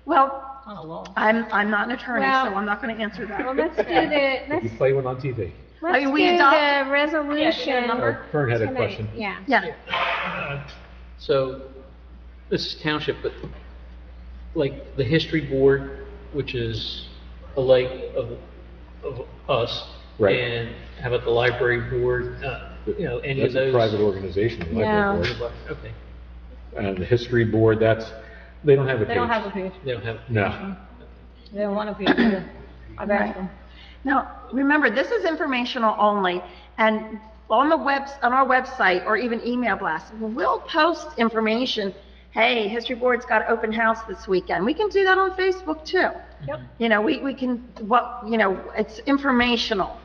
Well, on a law. I'm not an attorney, so Well- I'm not going to answer Well, that. let's do the, You let's, play one on TV. let's we do adopt- the resolution. Fern had a tonight. question. Yeah. Yeah, So, this is township, but like the history board, which is a like of us. Right. And how about the library board, any of That's a those? private organization, the library No. board. Okay, And the history board, they don't have a page. They don't have a page. they don't have. No. They don't want a page either. I've asked them. now, remember, this is informational only, and on our website, or even email blasts, we'll post information. Hey, History Board's got open house this weekend. We can do that on Facebook too. Yep. We can, it's informational.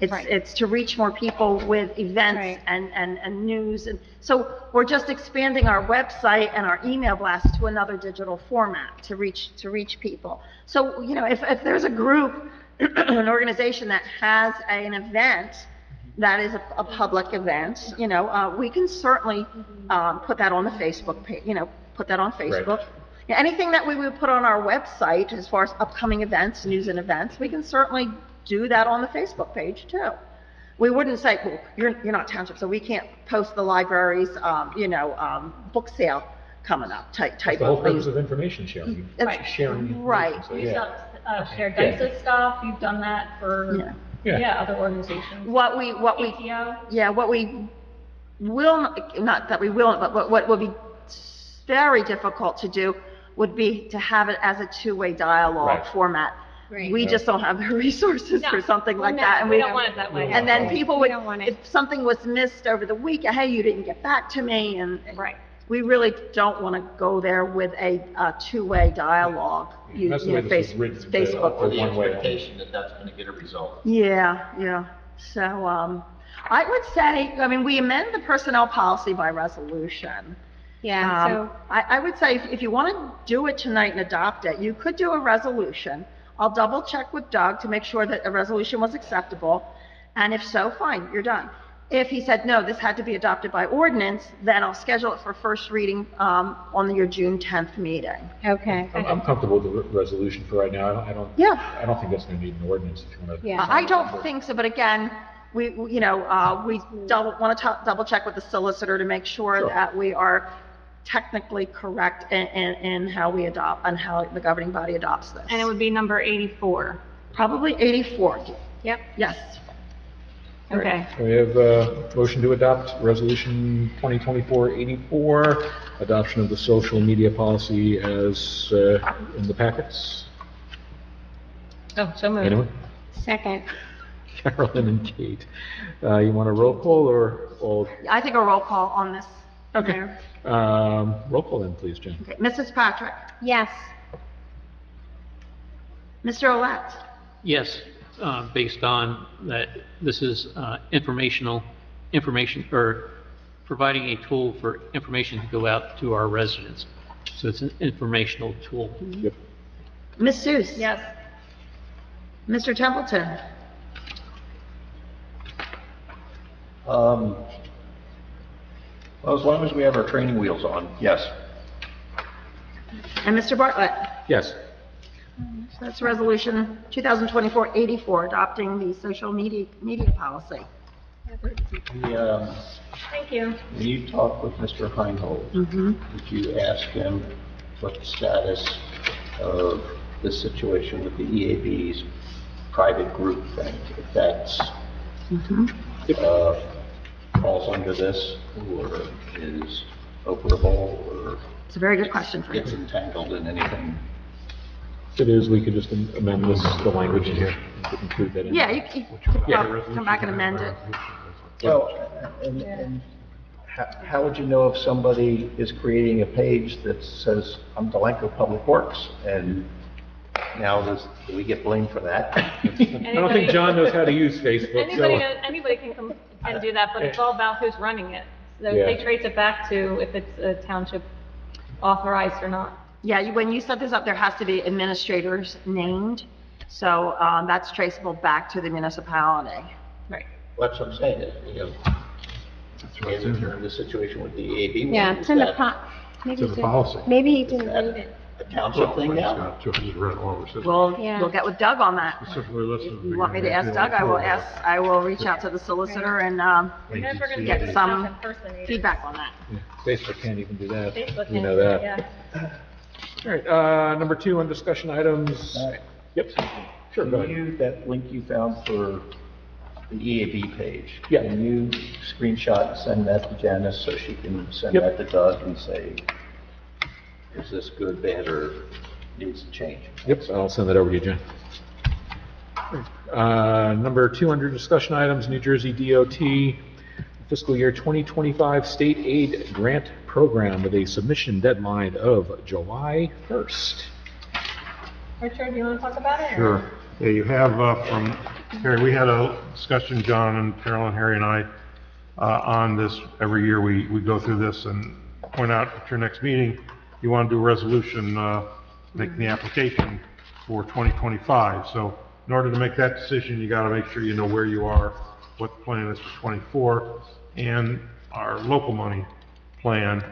Right. It's to reach more people with events Right. and news. And so we're just expanding our website and our email blast to another digital format to reach people. So, if there's a group, an organization that has an event that is a public event, we can certainly put that on the Facebook page, put that on Facebook. Right. Yeah, anything that we would put on our website as far as upcoming events, news and events, we can certainly do that on the Facebook page too. We wouldn't say, well, you're not township, so we can't post the library's, book sale coming up type That's the whole of purpose thing. of information sharing. It's- Sharing. Right. information, so, You've yeah. done, shared Yeah. DICES stuff, you've done that for, Yeah. other organizations. What we PTO. Yeah, what we will, not that we will, but what would be very difficult to do would be to have it as a two-way dialogue Right. format. Right. We just don't have the resources for No. something like No, that. And We don't want it that way. And then people We would, don't want it. if something was missed over the week, hey, you didn't get back to me, and Right. we really don't want to go there with a two-way dialogue. That's the way this was written, Facebook. for one way. that that's gonna get a result. Yeah. So, I would say, we amend the personnel policy by resolution. Yeah, so, I would say if you want to do it tonight and adopt it, you could do a resolution. I'll double check with Doug to make sure that a resolution was acceptable. And if so, fine, you're done. If he said, no, this had to be adopted by ordinance, then I'll schedule it for first reading, on your June 10th meeting. okay. I'm comfortable with the resolution for right now. I don't think that's going to need an ordinance if you want to. Yeah. I don't think so, but again, we want to double check with the solicitor to make sure Sure. that we are technically correct in how we adopt, and how the governing body adopts this. And it would be number 84. Probably 84. Yep. Yes. Okay. We have a motion to adopt Resolution 2024-84, adoption of the social media policy as in the packets. Oh, so moved. Anyone? Second. Carolyn and Kate. You want a roll call or all? I think a roll call on this. Okay. Mayor. Roll call then, please, Jen. Okay. Mrs. Patrick, Yes. Mr. Olet, Yes, based on that, this is information, or providing a tool for information to go out to our residents. So it's an informational tool. Yep. Ms. Seuss. Yes. Mr. Templeton, Well, as long as we have our training wheels on, yes. and Mr. Bartlett. Yes. So that's Resolution 2024-84, adopting the social media policy. Thank you. When you talked with Mr. Heinhold, did you ask him what the status of the situation with the EAB's private group thing? If that's, falls under this, or is operable, or It's a very good question for gets you. entangled in anything? If it is, we could just amend the language in here, and include that in. Yeah, you could come back and amend it. Well, and how would you know if somebody is creating a page that says, I'm Delanco Public Works, and now do we get blamed for that? I don't think John knows how to use Facebook, so. Anybody can come and do that, but it's all about who's running it. So Yeah. they trace it back to if it's a township authorized or not. Yeah, when you set this up, there has to be administrators named, so that's traceable back to the municipality. Right. That's what I'm saying, what's in here. the situation with the EAB. Yeah, one, it's is in the that- maybe in the policy. Maybe he didn't read it. a township thing now? I just read all of it. We'll get with Doug on that. Specifically listed. If you want me to ask Doug, I will reach out to the solicitor and, We're never gonna get do some stuff impersonated. feedback on that. Facebook can't even do that. Facebook You know can't, that. yeah. All right, number 2 on discussion items. Yep, sure, go Can ahead. you, that link you found for the EAB page? Yeah. Can you screenshot and send that to Janice so she can send Yep. that to Doug and say, is this good, bad, or needs to change? Yep, I'll send that over to you, Jen. Number 2 under discussion items, New Jersey DOT fiscal year 2025 state aid grant program with a submission deadline of July 1st. Richard, you wanna talk about it? or- Sure. Yeah, you have, from, Harry, we had a discussion, John and Carolyn, Harry and I, on this. Every year we go through this and point out at your next meeting, you want to do a resolution, making the application for 2025. So in order to make that decision, you got to make sure you know where you are, what the plan is for 24, and our local money plan.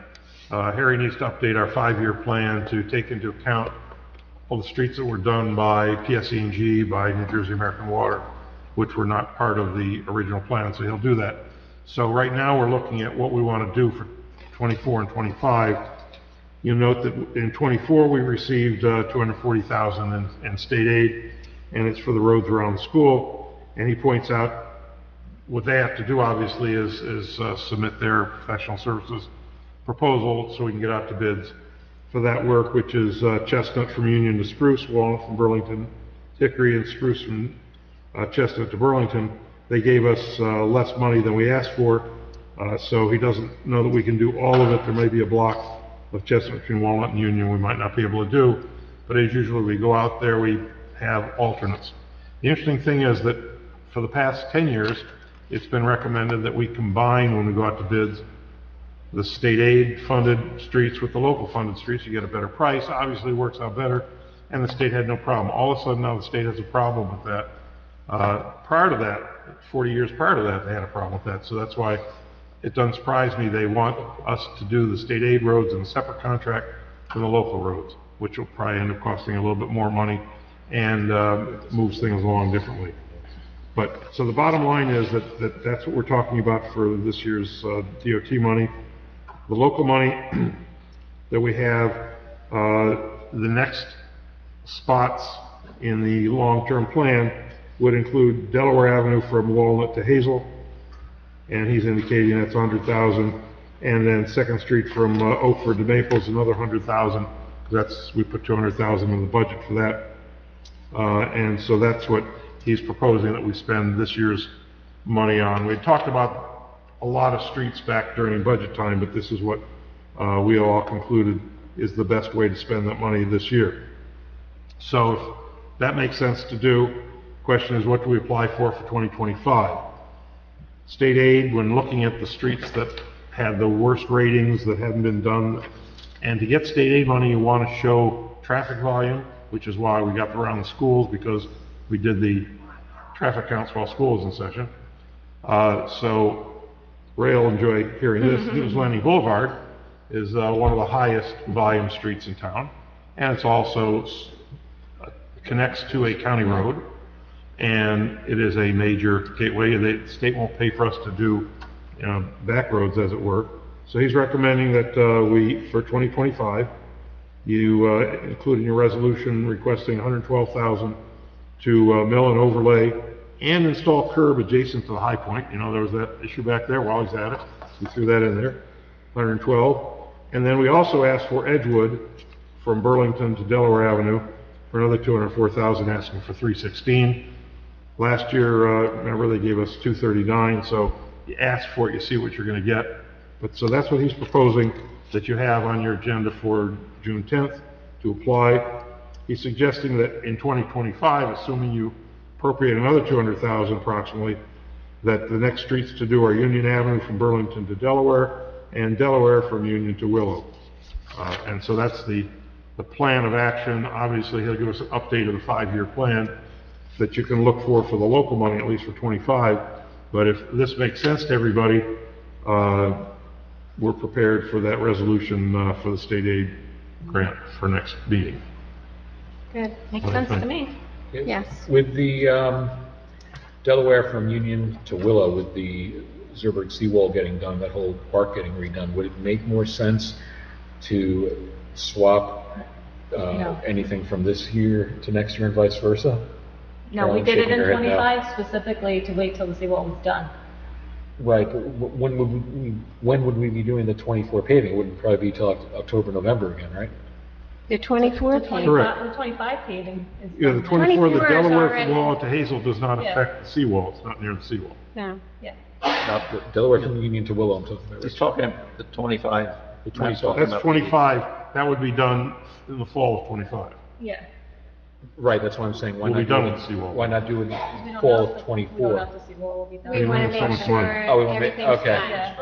Harry needs to update our 5-year plan to take into account all the streets that were done by PSE&G, by New Jersey American Water, which were not part of the original plan, so he'll do that. So right now, we're looking at what we want to do for 24 and 25. You'll note that in 24, we received $240,000 in state aid, and it's for the roads around the school. And he points out what they have to do, obviously, is submit their professional services proposal so we can get out to bids for that work, which is Chestnut from Union to Spruce, Walnut from Burlington, Hickory, and Spruce from Chestnut to Burlington. They gave us less money than we asked for, so he doesn't know that we can do all of it. There may be a block of Chestnut between Walnut and Union we might not be able to do, but as usual, we go out there, we have alternates. The interesting thing is that for the past 10 years, it's been recommended that we combine, when we go out to bids, the state aid funded streets with the local funded streets. You get a better price, obviously works out better, and the state had no problem. All of a sudden now the state has a problem with that. Prior to that, 40 years prior to that, they had a problem with that. So that's why it doesn't surprise me they want us to do the state aid roads in a separate contract from the local roads, which will probably end up costing a little bit more money and moves things along differently. But, so the bottom line is that's what we're talking about for this year's DOT money. The local money that we have, the next spots in the long-term plan would include Delaware Avenue from Walnut to Hazel, and he's indicating that's 100,000, and then 2nd Street from Oakford to Maples, another 100,000. We put 200,000 in the budget for that, and so that's what he's proposing that we spend this year's money on. We talked about a lot of streets back during budget time, but this is what we all concluded is the best way to spend that money this year. So if that makes sense to do, question is what do we apply for 2025? State aid, when looking at the streets that had the worst ratings that hadn't been done, and to get state aid money, you want to show traffic volume, which is why we got around the schools, because we did the traffic counts while school was in session. So Ray will enjoy hearing this. News Landing Boulevard is one of the highest volume streets in town, and it's also connects to a county road, and it is a major gateway. The state won't pay for us to do, back roads, as it were. So he's recommending that we, for 2025, you include in your resolution requesting $112,000 to mill and overlay and install curb adjacent to the high point. There was that issue back there while he's at it. We threw that in there, 112. And then we also asked for Edgewood from Burlington to Delaware Avenue for another $204,000, asking for $316. Last year, remember, they gave us $239, so you ask for it, you see what you're going to get. But so that's what he's proposing that you have on your agenda for June 10th to apply. He's suggesting that in 2025, assuming you appropriate another $200,000 approximately, that the next streets to do are Union Avenue from Burlington to Delaware and Delaware from Union to Willow. And so that's the plan of action. Obviously, he'll give us an update of the 5-year plan that you can look for the local money, at least for 25. But if this makes sense to everybody, we're prepared for that resolution for the state aid grant for next meeting. Good. Makes What do you sense to think? me. Yes. With the Delaware from Union to Willow, with the Zerberg seawall getting done, that whole park getting redone, would it make more sense to swap No. anything from this year to next year and vice versa? No, we Carolyn's did it shaking in her head no. 25 specifically to wait till the seawall was done. Right, but when would we be doing the 24 paving? It wouldn't probably be till October, November again, right? The 24 The page. Correct. 25 paving is. Yeah, the done. 24, the 24 is Delaware already- from Wall to Hazel does not Yeah. affect the seawall. It's not near the seawall. No. Yeah. Not the Delaware from Union to Willow, I'm talking about. He's talking the 25. The 25. That's 25. That would be done in the fall of 25. Yeah. Right, that's why I'm saying, why We'll not be done do with the seawall. Why not do it We don't fall know of if the- We don't know 24? if the seawall will be done. We want to so make much sure money. Oh, we wanna make- everything's okay. done. Yeah.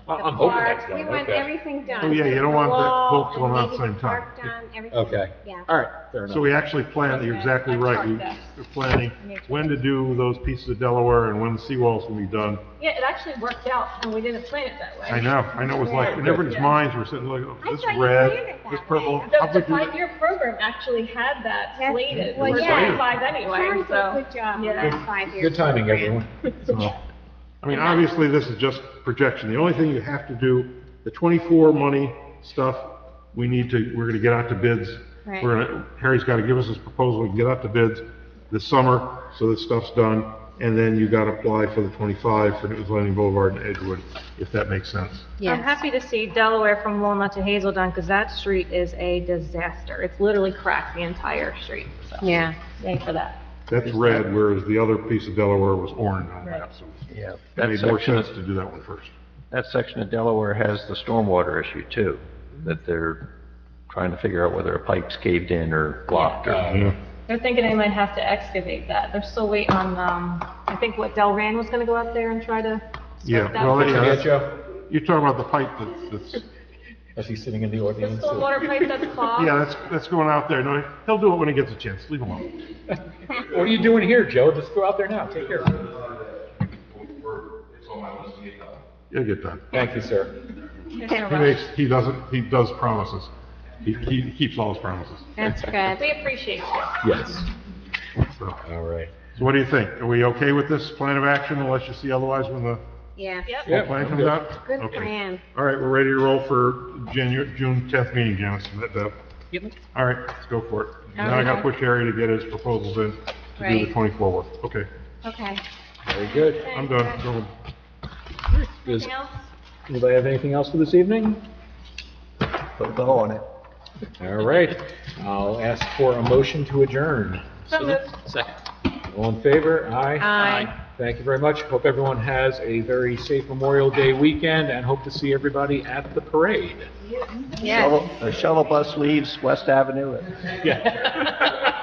I'm hoping that's Park, we done, want okay. everything done. Oh, yeah, you don't The want that wall, both going on at the maybe same time. park done, everything. Okay. Yeah. All right, fair enough. So we actually planned, you're exactly right, we're planning when to do those pieces of Delaware and when the seawall's gonna be done. Yeah, it actually worked out, and we didn't plan it that way. I know, it was like, in everybody's Yeah. minds were sitting like, oh, I this thought you red, planned it that this way. purple. The How'd we do that? 5-year program actually had that That's- slated well, for yeah. 25 anyway, Karen did so. a good job on Yeah. that 5-year. Good timing, program. everyone. So, I mean, obviously, this is just projection. The only thing you have to do, the 24 money stuff, we're gonna get out to bids. Right. Harry's gotta give us his proposal, we can get out to bids this summer, so this stuff's done, and then you gotta apply for the 25 for Newton's Landing Boulevard and Edgewood, if that makes sense. I'm happy to see Delaware from Walnut to Hazel done, because that street is a disaster. It's literally cracked the entire street, so. Yeah. Yay for that. That's red, whereas the other piece of Delaware was orange on Right. that, so Yeah, it that made more section, sense to do that one first. that section of Delaware has the stormwater issue too, that they're trying to figure out whether a pipe's caved in or blocked or. Yeah. They're thinking they might have to excavate that. They're still waiting on, I think what Del Rand was gonna go out there and try to. Yeah, start that well, project. Yeah, Joe, you're talking about the pipe that's, as he's sitting in the The audience. stormwater pipe that's clogged. yeah, that's going out there. No, he'll do it when he gets a chance. Leave him alone. What are you doing here, Joe? Just go out there now, take care of it. You'll get done. Thank you, sir. He does promises. He keeps all his promises. That's good. We appreciate you. Yes. So, All right. so what do you think? Are we okay with this plan of action unless you see otherwise when the Yeah. Yep. full plan I'm comes good. out? Good Okay. plan. All right, we're ready to roll for June 10th meeting, Janice. Yep. All right, let's go for it. Now I gotta push Harry to get his proposals in to do the Right. 24 work. Okay, Okay. Very good. I'm done. Go. Does Anything else? anybody have anything else for this evening? Put a bow on it. All right. I'll ask for a motion to adjourn. So moved. Second. All in favor? Aye. Aye. Thank you very much. Hope everyone has a very safe Memorial Day weekend and hope to see everybody at the parade. Yes. The shuttle bus leaves West Avenue at Yeah.